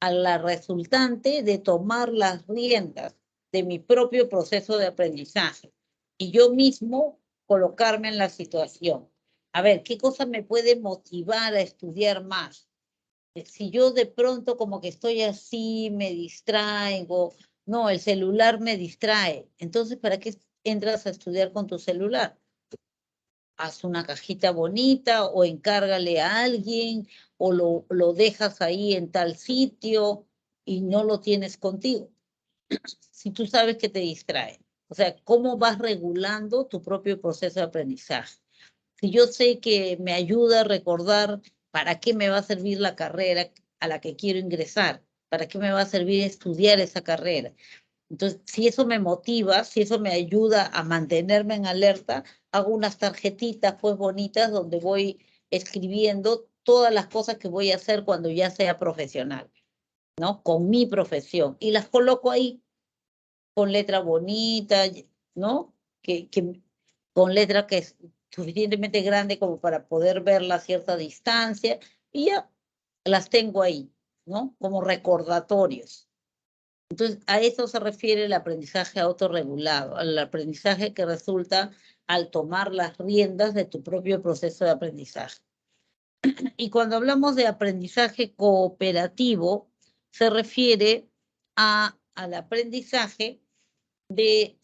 a la resultante de tomar las riendas de mi propio proceso de aprendizaje y yo mismo colocarme en la situación. A ver, ¿qué cosa me puede motivar a estudiar más? Si yo de pronto como que estoy así, me distraigo, no, el celular me distrae. Entonces, ¿para qué entras a estudiar con tu celular? Haz una cajita bonita o encárgale a alguien o lo dejas ahí en tal sitio y no lo tienes contigo. Si tú sabes que te distrae. O sea, ¿cómo vas regulando tu propio proceso de aprendizaje? Si yo sé que me ayuda a recordar para qué me va a servir la carrera a la que quiero ingresar, para qué me va a servir estudiar esa carrera. Entonces, si eso me motiva, si eso me ayuda a mantenerme en alerta, hago unas tarjetitas pues bonitas donde voy escribiendo todas las cosas que voy a hacer cuando ya sea profesional, ¿no? Con mi profesión. Y las coloco ahí con letra bonita, ¿no? Con letra que es suficientemente grande como para poder verla a cierta distancia, y ya las tengo ahí, ¿no? Como recordatorios. Entonces, a eso se refiere el aprendizaje autorregulado, al aprendizaje que resulta al tomar las riendas de tu propio proceso de aprendizaje. Y cuando hablamos de aprendizaje cooperativo, se refiere al aprendizaje de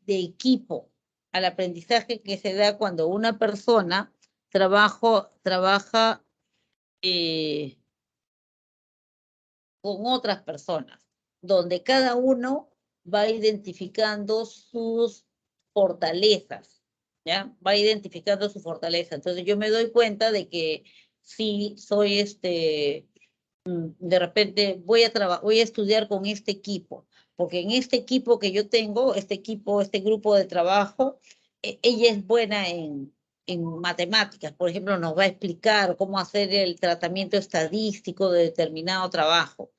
equipo, al aprendizaje que se da cuando una persona trabaja con otras personas, donde cada uno va identificando sus fortalezas, ¿ya? Va identificando su fortaleza. Entonces yo me doy cuenta de que si soy de repente voy a estudiar con este equipo, porque en este equipo que yo tengo, este grupo de trabajo, ella es buena en matemáticas, por ejemplo, nos va a explicar cómo hacer el tratamiento estadístico de determinado trabajo.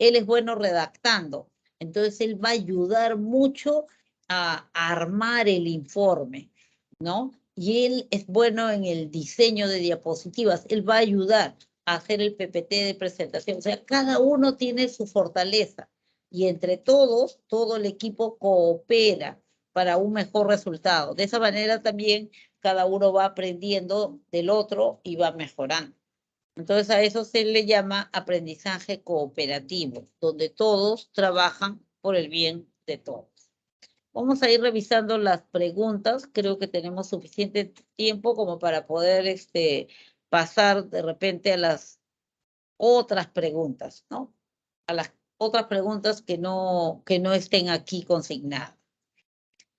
Él es bueno redactando, entonces él va a ayudar mucho a armar el informe, ¿no? Y él es bueno en el diseño de diapositivas, él va a ayudar a hacer el PPT de presentación. O sea, cada uno tiene su fortaleza y entre todos, todo el equipo coopera para un mejor resultado. De esa manera también cada uno va aprendiendo del otro y va mejorando. Entonces a eso se le llama aprendizaje cooperativo, donde todos trabajan por el bien de todos. Vamos a ir revisando las preguntas. Creo que tenemos suficiente tiempo como para poder pasar de repente a las otras preguntas, ¿no? A las otras preguntas que no estén aquí consignadas.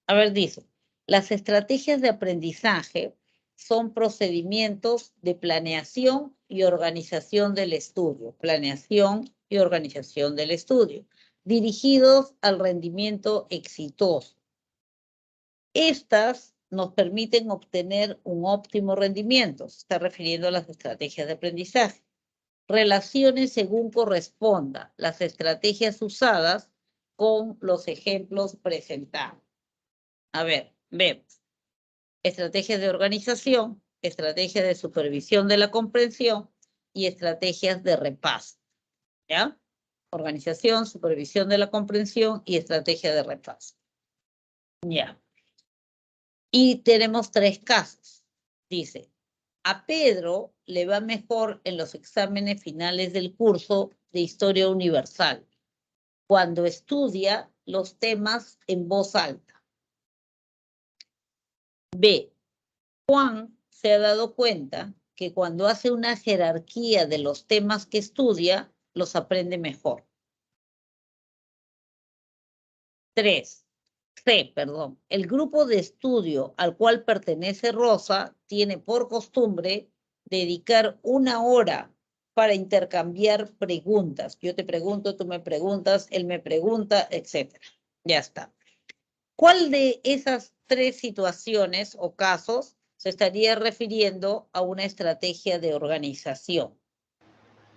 A ver, dice, las estrategias de aprendizaje son procedimientos de planeación y organización del estudio, planeación y organización del estudio, dirigidos al rendimiento exitoso. Estas nos permiten obtener un óptimo rendimiento, se está refiriendo a las estrategias de aprendizaje. Relaciones según corresponda las estrategias usadas con los ejemplos presentados. A ver, vemos. Estrategias de organización, estrategias de supervisión de la comprensión y estrategias de repaso. ¿Ya? Organización, supervisión de la comprensión y estrategia de repaso. Ya. Y tenemos 3 casos. Dice, a Pedro le va mejor en los exámenes finales del curso de historia universal cuando estudia los temas en voz alta. B. Juan se ha dado cuenta que cuando hace una jerarquía de los temas que estudia, los aprende mejor. 3. C, perdón. El grupo de estudio al cual pertenece Rosa tiene por costumbre dedicar 1 hora para intercambiar preguntas. Yo te pregunto, tú me preguntas, él me pregunta, etc. Ya está. ¿Cuál de esas 3 situaciones o casos se estaría refiriendo a una estrategia de organización?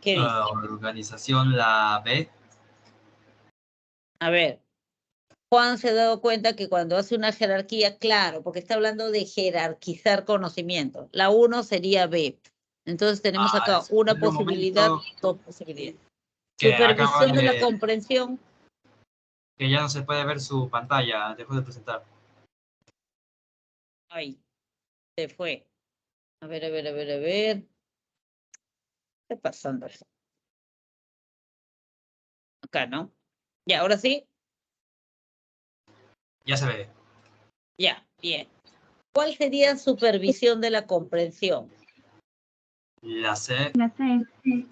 ¿Qué dice? Organización, la B. A ver, Juan se ha dado cuenta que cuando hace una jerarquía, claro, porque está hablando de jerarquizar conocimiento. La 1 sería B. Entonces tenemos acá una Espera un posibilidad, momento, 2 posibilidades. que acaba Supervisión de la comprensión. que ya no se puede ver su pantalla, dejó de presentar. Ay, se fue. A ver, a ver, a ver, a ver. ¿Qué está pasando eso? Acá, ¿no? Ya, ahora sí. Ya se ve. Ya, bien. ¿Cuál sería supervisión de la comprensión? La C. La C.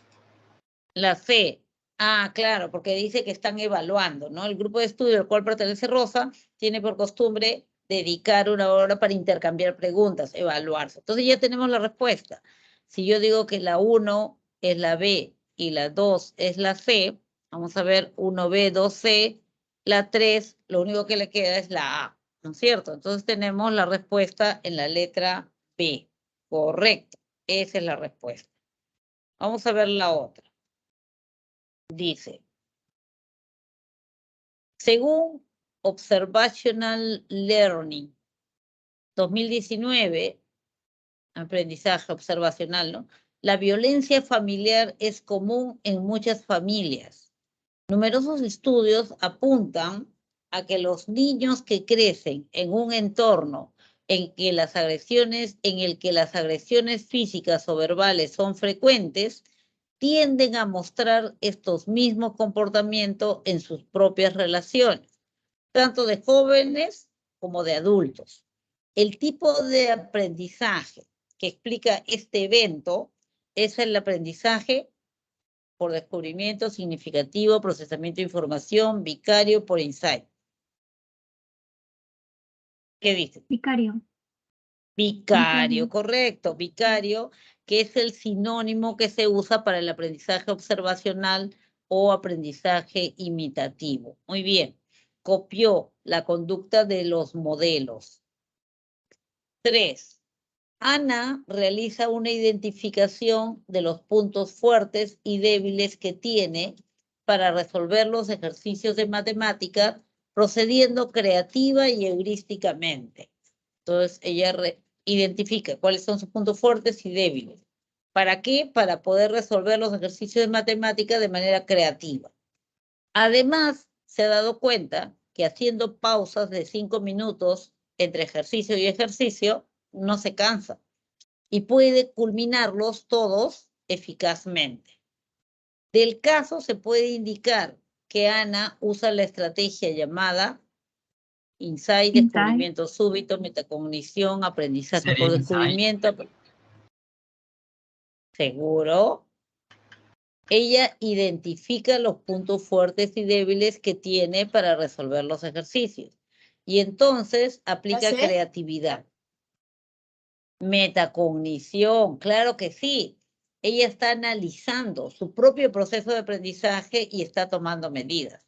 La C. Ah, claro, porque dice que están evaluando, ¿no? El grupo de estudio al cual pertenece Rosa tiene por costumbre dedicar 1 hora para intercambiar preguntas, evaluarse. Entonces ya tenemos la respuesta. Si yo digo que la 1 es la B y la 2 es la C, vamos a ver 1B, 2C, la 3, lo único que le queda es la A, ¿no es cierto? Entonces tenemos la respuesta en la letra B. Correcto, esa es la respuesta. Vamos a ver la otra. Dice, según Observational Learning 2019, aprendizaje observacional, ¿no? La violencia familiar es común en muchas familias. Numerosos estudios apuntan a que los niños que crecen en un entorno en el que las agresiones físicas o verbales son frecuentes, tienden a mostrar estos mismos comportamientos en sus propias relaciones, tanto de jóvenes como de adultos. El tipo de aprendizaje que explica este evento es el aprendizaje por descubrimiento significativo, procesamiento de información, vicario por insight. ¿Qué dice? Vicario. Vicario, correcto, vicario, que es el sinónimo que se usa para el aprendizaje observacional o aprendizaje imitativo. Muy bien, copió la conducta de los modelos. 3. Ana realiza una identificación de los puntos fuertes y débiles que tiene para resolver los ejercicios de matemáticas procediendo creativa y heurísticamente. Entonces, ella identifica cuáles son sus puntos fuertes y débiles. ¿Para qué? Para poder resolver los ejercicios de matemática de manera creativa. Además, se ha dado cuenta que haciendo pausas de 5 minutos entre ejercicio y ejercicio, no se cansa y puede culminarlos todos eficazmente. Del caso se puede indicar que Ana usa la estrategia llamada insight, descubrimiento súbito, metacognición, aprendizaje por descubrimiento. Seguro. Ella identifica los puntos fuertes y débiles que tiene para resolver los ejercicios. Y entonces aplica creatividad. Metacognición, claro que sí. Ella está analizando su propio proceso de aprendizaje y está tomando medidas.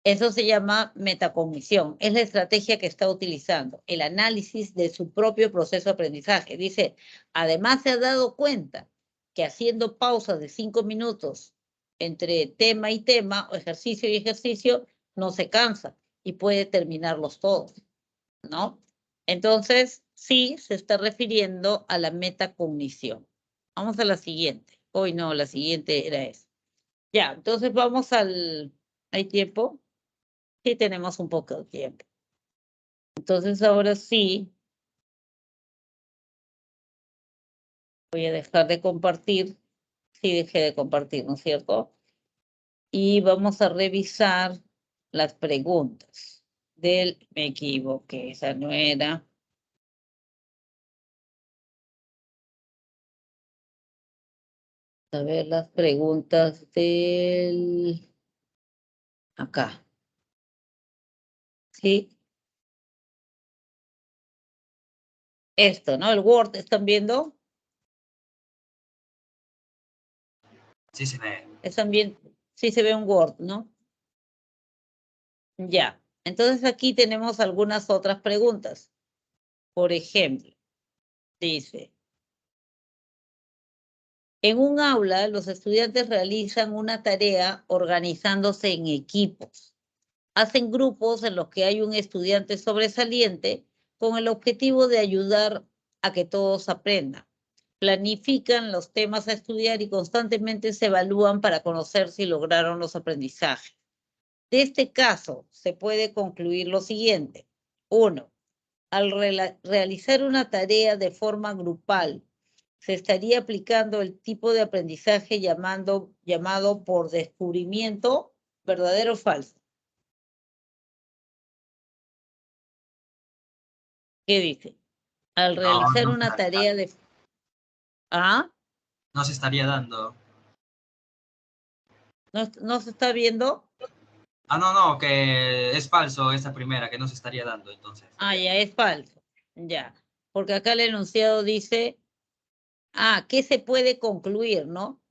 Eso se llama metacognición. Es la estrategia que está utilizando, el análisis de su propio proceso de aprendizaje. Dice, además se ha dado cuenta que haciendo pausas de 5 minutos entre tema y tema, o ejercicio y ejercicio, no se cansa y puede terminarlos todos, ¿no? Entonces, sí se está refiriendo a la metacognición. Vamos a la siguiente. Hoy no, la siguiente era esa. Ya, entonces vamos al... ¿Hay tiempo? Sí, tenemos un poco de tiempo. Entonces, ahora sí, voy a dejar de compartir. Sí, dejé de compartir, ¿no es cierto? y vamos a revisar las preguntas me equivoqué, esa no era. A ver las preguntas acá. ¿Sí? Esto, ¿no? El Word, ¿están viendo? Sí se ve. ¿Están bien? Sí se ve un Word, ¿no? Ya. Entonces aquí tenemos algunas otras preguntas. Por ejemplo, dice, en un aula los estudiantes realizan una tarea organizándose en equipos. Hacen grupos en los que hay un estudiante sobresaliente con el objetivo de ayudar a que todos aprendan. Planifican los temas a estudiar y constantemente se evalúan para conocer si lograron los aprendizajes. De este caso, se puede concluir lo siguiente. 1. Al realizar una tarea de forma grupal, se estaría aplicando el tipo de aprendizaje llamado por descubrimiento, ¿verdadero o falso? ¿Qué dice? Al realizar No, una tarea de... ¿Ah? no se estaría dando. ¿No se está viendo? No, que es falso esa primera, que no se estaría dando entonces. Ah, ya, es falso. Ya. Porque acá el enunciado dice, ¿qué se puede concluir, no?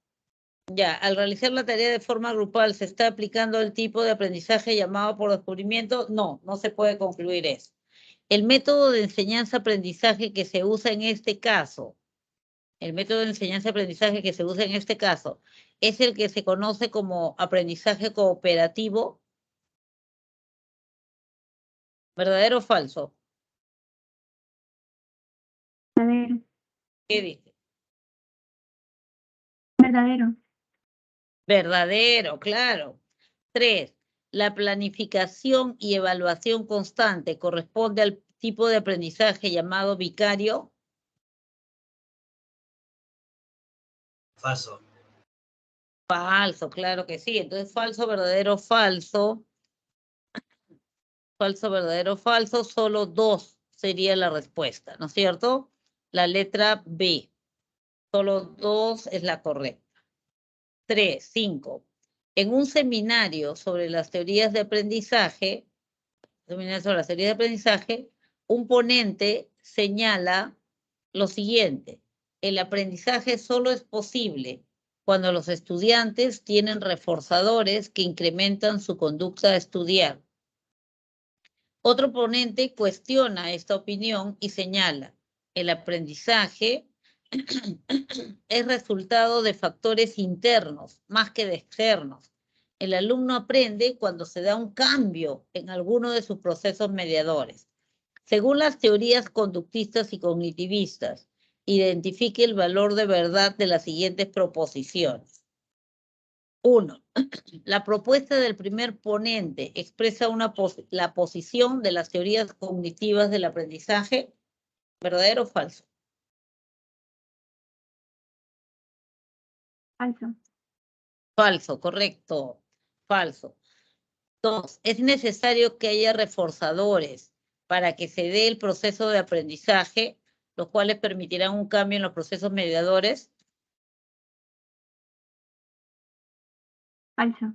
Ya, al realizar la tarea de forma grupal, ¿se está aplicando el tipo de aprendizaje llamado por descubrimiento? No, no se puede concluir eso. El método de enseñanza-aprendizaje que se usa en este caso, el método de enseñanza-aprendizaje que se usa en este caso, es el que se conoce como aprendizaje cooperativo. ¿Verdadero o falso? Verdadero. ¿Qué dice? Verdadero. Verdadero, claro. 3. La planificación y evaluación constante corresponde al tipo de aprendizaje llamado vicario. Falso. Falso, claro que sí. Entonces, falso, verdadero, falso. Falso, verdadero, falso. Solo 2 sería la respuesta, ¿no es cierto? La letra B. Solo 2 es la correcta. 3, 5. En un seminario sobre las teorías de aprendizaje, un ponente señala lo siguiente: el aprendizaje solo es posible cuando los estudiantes tienen reforzadores que incrementan su conducta a estudiar. Otro ponente cuestiona esta opinión y señala: el aprendizaje es resultado de factores internos más que de externos. El alumno aprende cuando se da un cambio en alguno de sus procesos mediadores. Según las teorías conductistas y cognitivistas, identifique el valor de verdad de las siguientes proposiciones. 1. La propuesta del primer ponente expresa la posición de las teorías cognitivas del aprendizaje. ¿Verdadero o falso? Falso. Falso, correcto. Falso. 2. Es necesario que haya reforzadores para que se dé el proceso de aprendizaje, los cuales permitirán un cambio en los procesos mediadores. Falso.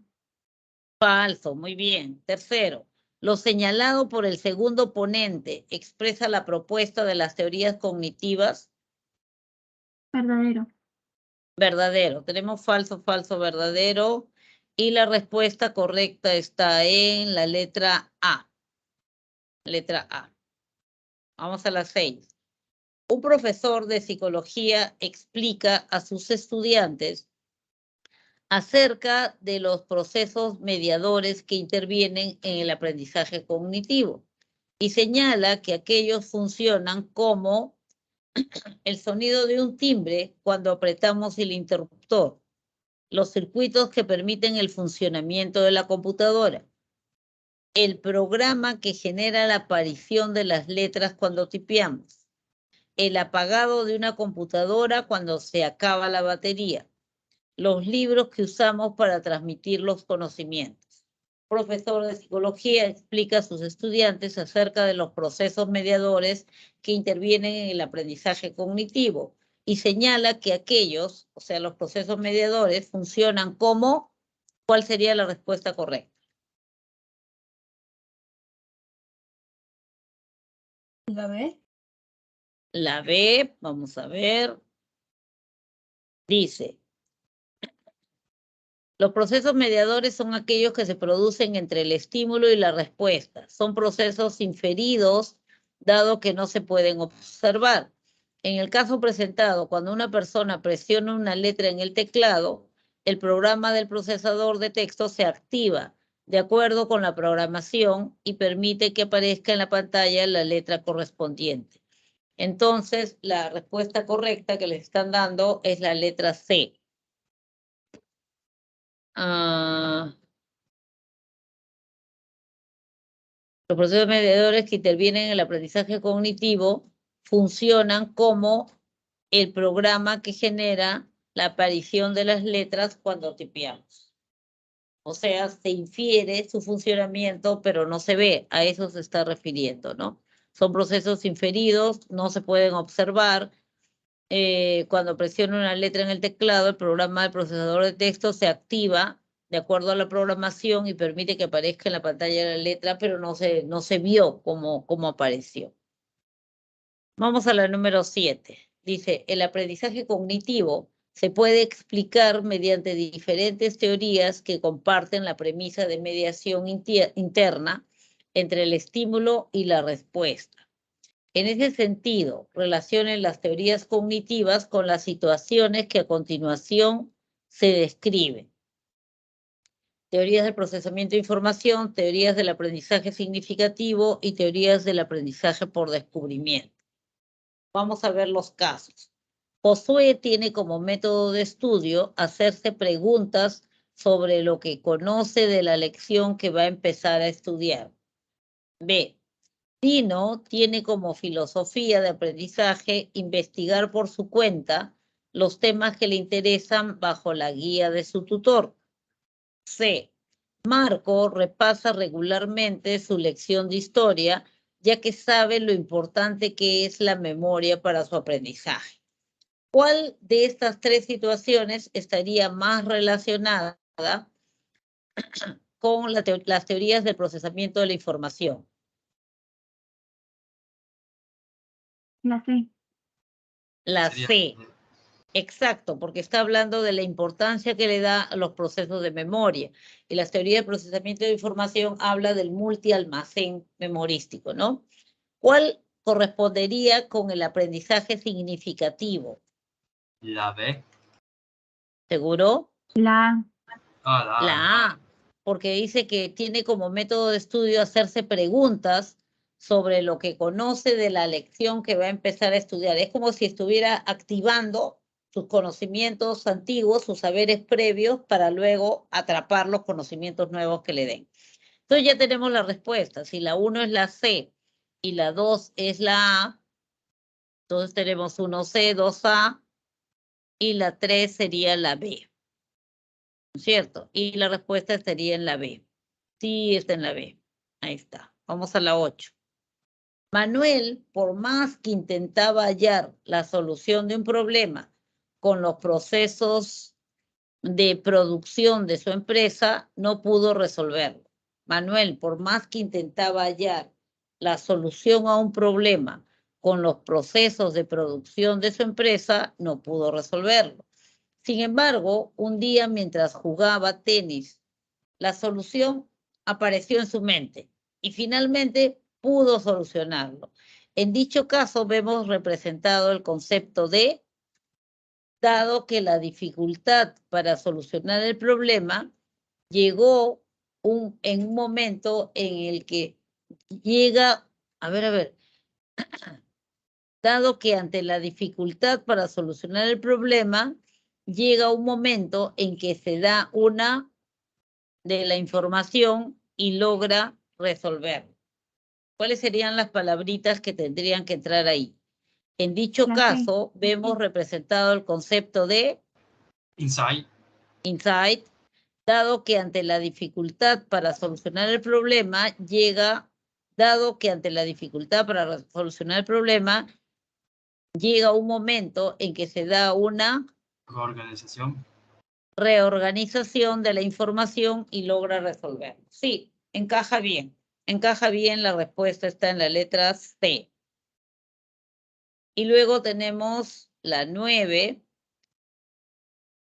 Falso, muy bien. Tercero, lo señalado por el segundo ponente expresa la propuesta de las teorías cognitivas. Verdadero. Verdadero. Tenemos falso, falso, verdadero. Y la respuesta correcta está en la letra A. Letra A. Vamos a la 6. Un profesor de psicología explica a sus estudiantes acerca de los procesos mediadores que intervienen en el aprendizaje cognitivo y señala que aquellos funcionan como el sonido de un timbre cuando apretamos el interruptor, los circuitos que permiten el funcionamiento de la computadora, el programa que genera la aparición de las letras cuando tipeamos, el apagado de una computadora cuando se acaba la batería, los libros que usamos para transmitir los conocimientos. Profesor de psicología explica a sus estudiantes acerca de los procesos mediadores que intervienen en el aprendizaje cognitivo y señala que aquellos, o sea, los procesos mediadores, funcionan como, ¿cuál sería la respuesta correcta? ¿La B? La B, vamos a ver, dice, los procesos mediadores son aquellos que se producen entre el estímulo y la respuesta. Son procesos inferidos, dado que no se pueden observar. En el caso presentado, cuando una persona presiona una letra en el teclado, el programa del procesador de texto se activa de acuerdo con la programación y permite que aparezca en la pantalla la letra correspondiente. Entonces, la respuesta correcta que les están dando es la letra C. Los procesos mediadores que intervienen en el aprendizaje cognitivo funcionan como el programa que genera la aparición de las letras cuando tipeamos. O sea, se infiere su funcionamiento, pero no se ve. A eso se está refiriendo, ¿no? Son procesos inferidos, no se pueden observar. Cuando presiona una letra en el teclado, el programa del procesador de texto se activa de acuerdo a la programación y permite que aparezca en la pantalla la letra, pero no se vio cómo apareció. Vamos a la número 7. Dice, el aprendizaje cognitivo se puede explicar mediante diferentes teorías que comparten la premisa de mediación interna entre el estímulo y la respuesta. En ese sentido, relacionen las teorías cognitivas con las situaciones que a continuación se describen. Teorías del procesamiento de información, teorías del aprendizaje significativo y teorías del aprendizaje por descubrimiento. Vamos a ver los casos. Josué tiene como método de estudio hacerse preguntas sobre lo que conoce de la lección que va a empezar a estudiar. B. Tino tiene como filosofía de aprendizaje investigar por su cuenta los temas que le interesan bajo la guía de su tutor. C. Marco repasa regularmente su lección de historia, ya que sabe lo importante que es la memoria para su aprendizaje. ¿Cuál de estas tres situaciones estaría más relacionada con las teorías del procesamiento de la información? La C. La C. Exacto, porque está hablando de la importancia que le da a los procesos de memoria. Y las teorías de procesamiento de información habla del multialmacén memorístico, ¿no? ¿Cuál correspondería con el aprendizaje significativo? La B. ¿Seguro? La A. La A, porque dice que tiene como método de estudio hacerse preguntas sobre lo que conoce de la lección que va a empezar a estudiar. Es como si estuviera activando sus conocimientos antiguos, sus saberes previos, para luego atrapar los conocimientos nuevos que le den. Entonces ya tenemos la respuesta. Si la 1 es la C y la 2 es la A, entonces tenemos 1C, 2A y la 3 sería la B. ¿Cierto? Y la respuesta estaría en la B. Sí, está en la B. Ahí está. Vamos a la 8. Manuel, por más que intentaba hallar la solución de un problema con los procesos de producción de su empresa, no pudo resolverlo. Manuel, por más que intentaba hallar la solución a un problema con los procesos de producción de su empresa, no pudo resolverlo. Sin embargo, un día mientras jugaba tenis, la solución apareció en su mente y finalmente pudo solucionarlo. En dicho caso vemos representado el concepto de, dado que la dificultad para solucionar el problema llegó en un momento en el que llega, dado que ante la dificultad para solucionar el problema, llega un momento en que se da una de la información y logra resolverlo. ¿Cuáles serían las palabritas que tendrían que entrar ahí? En dicho La C. caso, vemos representado el concepto de Insight. Insight, dado que ante la dificultad para solucionar el problema llega un momento en que se da una reorganización de la información y logra resolver. Sí, encaja bien. La respuesta está en la letra C. Y luego tenemos la 9.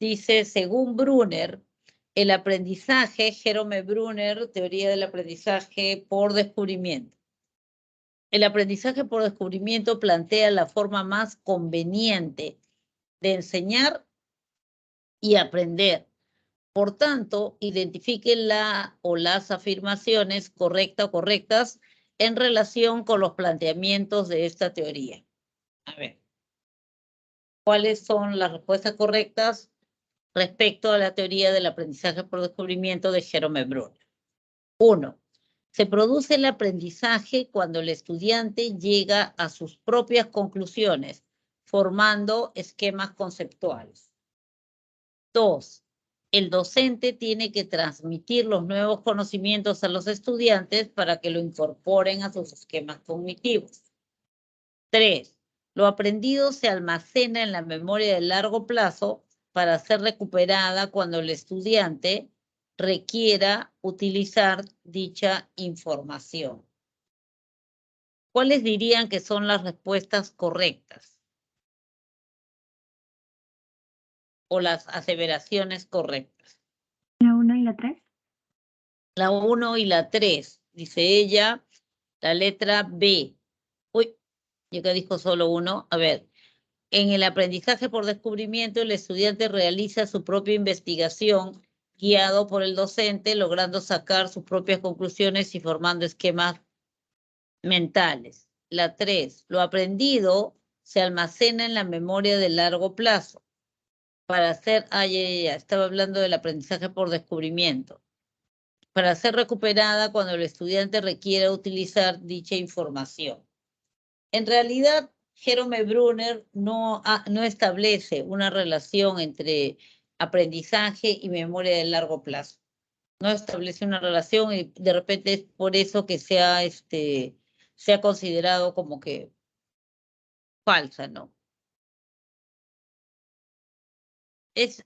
Dice, según Brunner, el aprendizaje, Jerome Brunner, teoría del aprendizaje por descubrimiento. El aprendizaje por descubrimiento plantea la forma más conveniente de enseñar y aprender. Por tanto, identifique la o las afirmaciones correctas o correctas en relación con los planteamientos de esta teoría. A ver, ¿cuáles son las respuestas correctas respecto a la teoría del aprendizaje por descubrimiento de Jerome Brunner? 1. Se produce el aprendizaje cuando el estudiante llega a sus propias conclusiones, formando esquemas conceptuales. 2. El docente tiene que transmitir los nuevos conocimientos a los estudiantes para que lo incorporen a sus esquemas cognitivos. 3. Lo aprendido se almacena en la memoria de largo plazo para ser recuperada cuando el estudiante requiera utilizar dicha información. ¿Cuáles dirían que son las respuestas correctas? O las aseveraciones correctas. La 1 y la 3. La 1 y la 3, dice ella. La letra B. Uy, yo que dijo solo 1. A ver, en el aprendizaje por descubrimiento, el estudiante realiza su propia investigación guiado por el docente, logrando sacar sus propias conclusiones y formando esquemas mentales. La 3, lo aprendido se almacena en la memoria de largo plazo para hacer, estaba hablando del aprendizaje por descubrimiento, para ser recuperada cuando el estudiante requiera utilizar dicha información. En realidad, Jerome Brunner no establece una relación entre aprendizaje y memoria de largo plazo. No establece una relación y de repente es por eso que se ha considerado como que falsa, ¿no? Es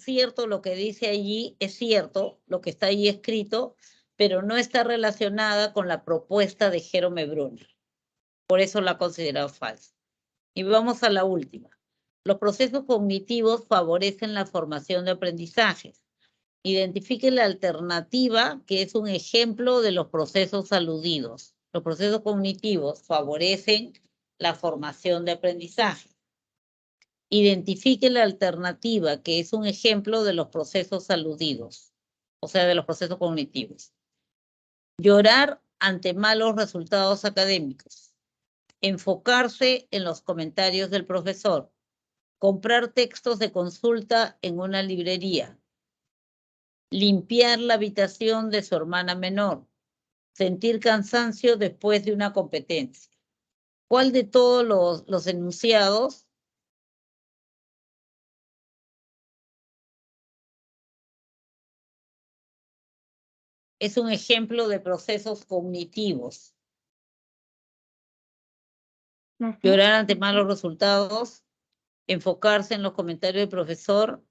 cierto lo que dice allí, es cierto lo que está ahí escrito, pero no está relacionada con la propuesta de Jerome Brunner. Por eso la ha considerado falsa. Y vamos a la última. Los procesos cognitivos favorecen la formación de aprendizajes. Identifique la alternativa que es un ejemplo de los procesos aludidos. Los procesos cognitivos favorecen la formación de aprendizaje. Identifique la alternativa que es un ejemplo de los procesos aludidos, o sea, de los procesos cognitivos. Llorar ante malos resultados académicos. Enfocarse en los comentarios del profesor. Comprar textos de consulta en una librería. Limpiar la habitación de su hermana menor. Sentir cansancio después de una competencia. ¿Cuál de todos los enunciados es un ejemplo de procesos cognitivos? Llorar ante malos resultados, enfocarse en los comentarios del profesor,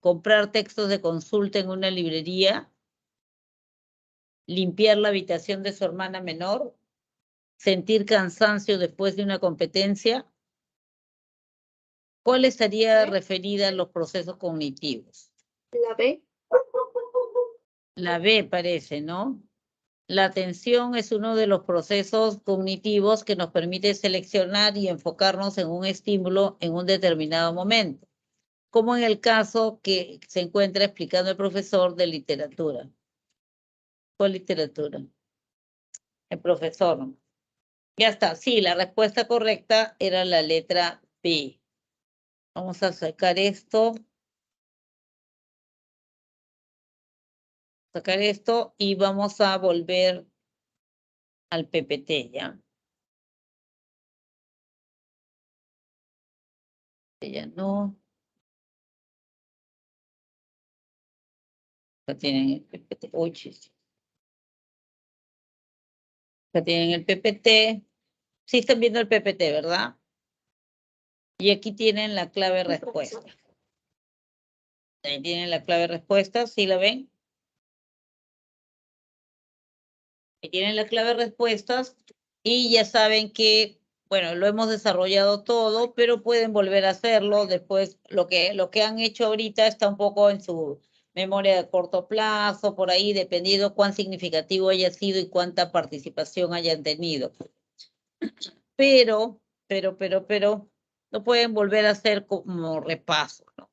comprar textos de consulta en una librería, limpiar la habitación de su hermana menor, sentir cansancio después de una competencia. ¿Cuál estaría referida a los procesos cognitivos? La B. La B parece, ¿no? La atención es uno de los procesos cognitivos que nos permite seleccionar y enfocarnos en un estímulo en un determinado momento, como en el caso que se encuentra explicando el profesor de literatura. ¿Cuál literatura? El profesor. Ya está, sí, la respuesta correcta era la letra B. Vamos a sacar esto. Sacar esto y vamos a volver al PPT, ¿ya? Ya no. Acá tienen el PPT. Uy, chis. Acá tienen el PPT. Sí están viendo el PPT, ¿verdad? Y aquí tienen la clave respuesta. Ahí tienen la clave respuesta, ¿sí la ven? Ahí tienen la clave respuestas y ya saben que, bueno, lo hemos desarrollado todo, pero pueden volver a hacerlo después. Lo que han hecho ahorita está un poco en su memoria de corto plazo, por ahí, dependiendo cuán significativo haya sido y cuánta participación hayan tenido. Pero, no pueden volver a hacer como repaso, ¿no?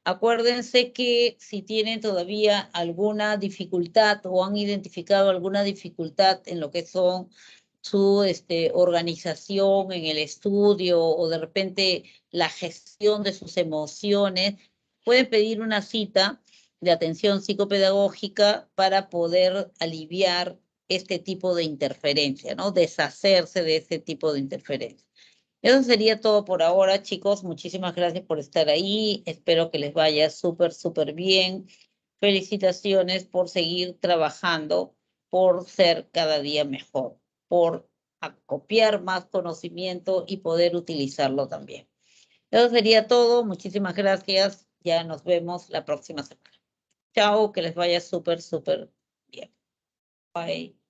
Acuérdense que si tienen todavía alguna dificultad o han identificado alguna dificultad en lo que son su organización en el estudio o de repente la gestión de sus emociones, pueden pedir una cita de atención psicopedagógica para poder aliviar este tipo de interferencia, ¿no? Deshacerse de ese tipo de interferencia. Eso sería todo por ahora, chicos. Muchísimas gracias por estar ahí. Espero que les vaya súper bien. Felicitaciones por seguir trabajando, por ser cada día mejor, por acopiar más conocimiento y poder utilizarlo también. Eso sería todo. Muchísimas gracias. Ya nos vemos la próxima semana. Chao, que les vaya súper bien. Bye.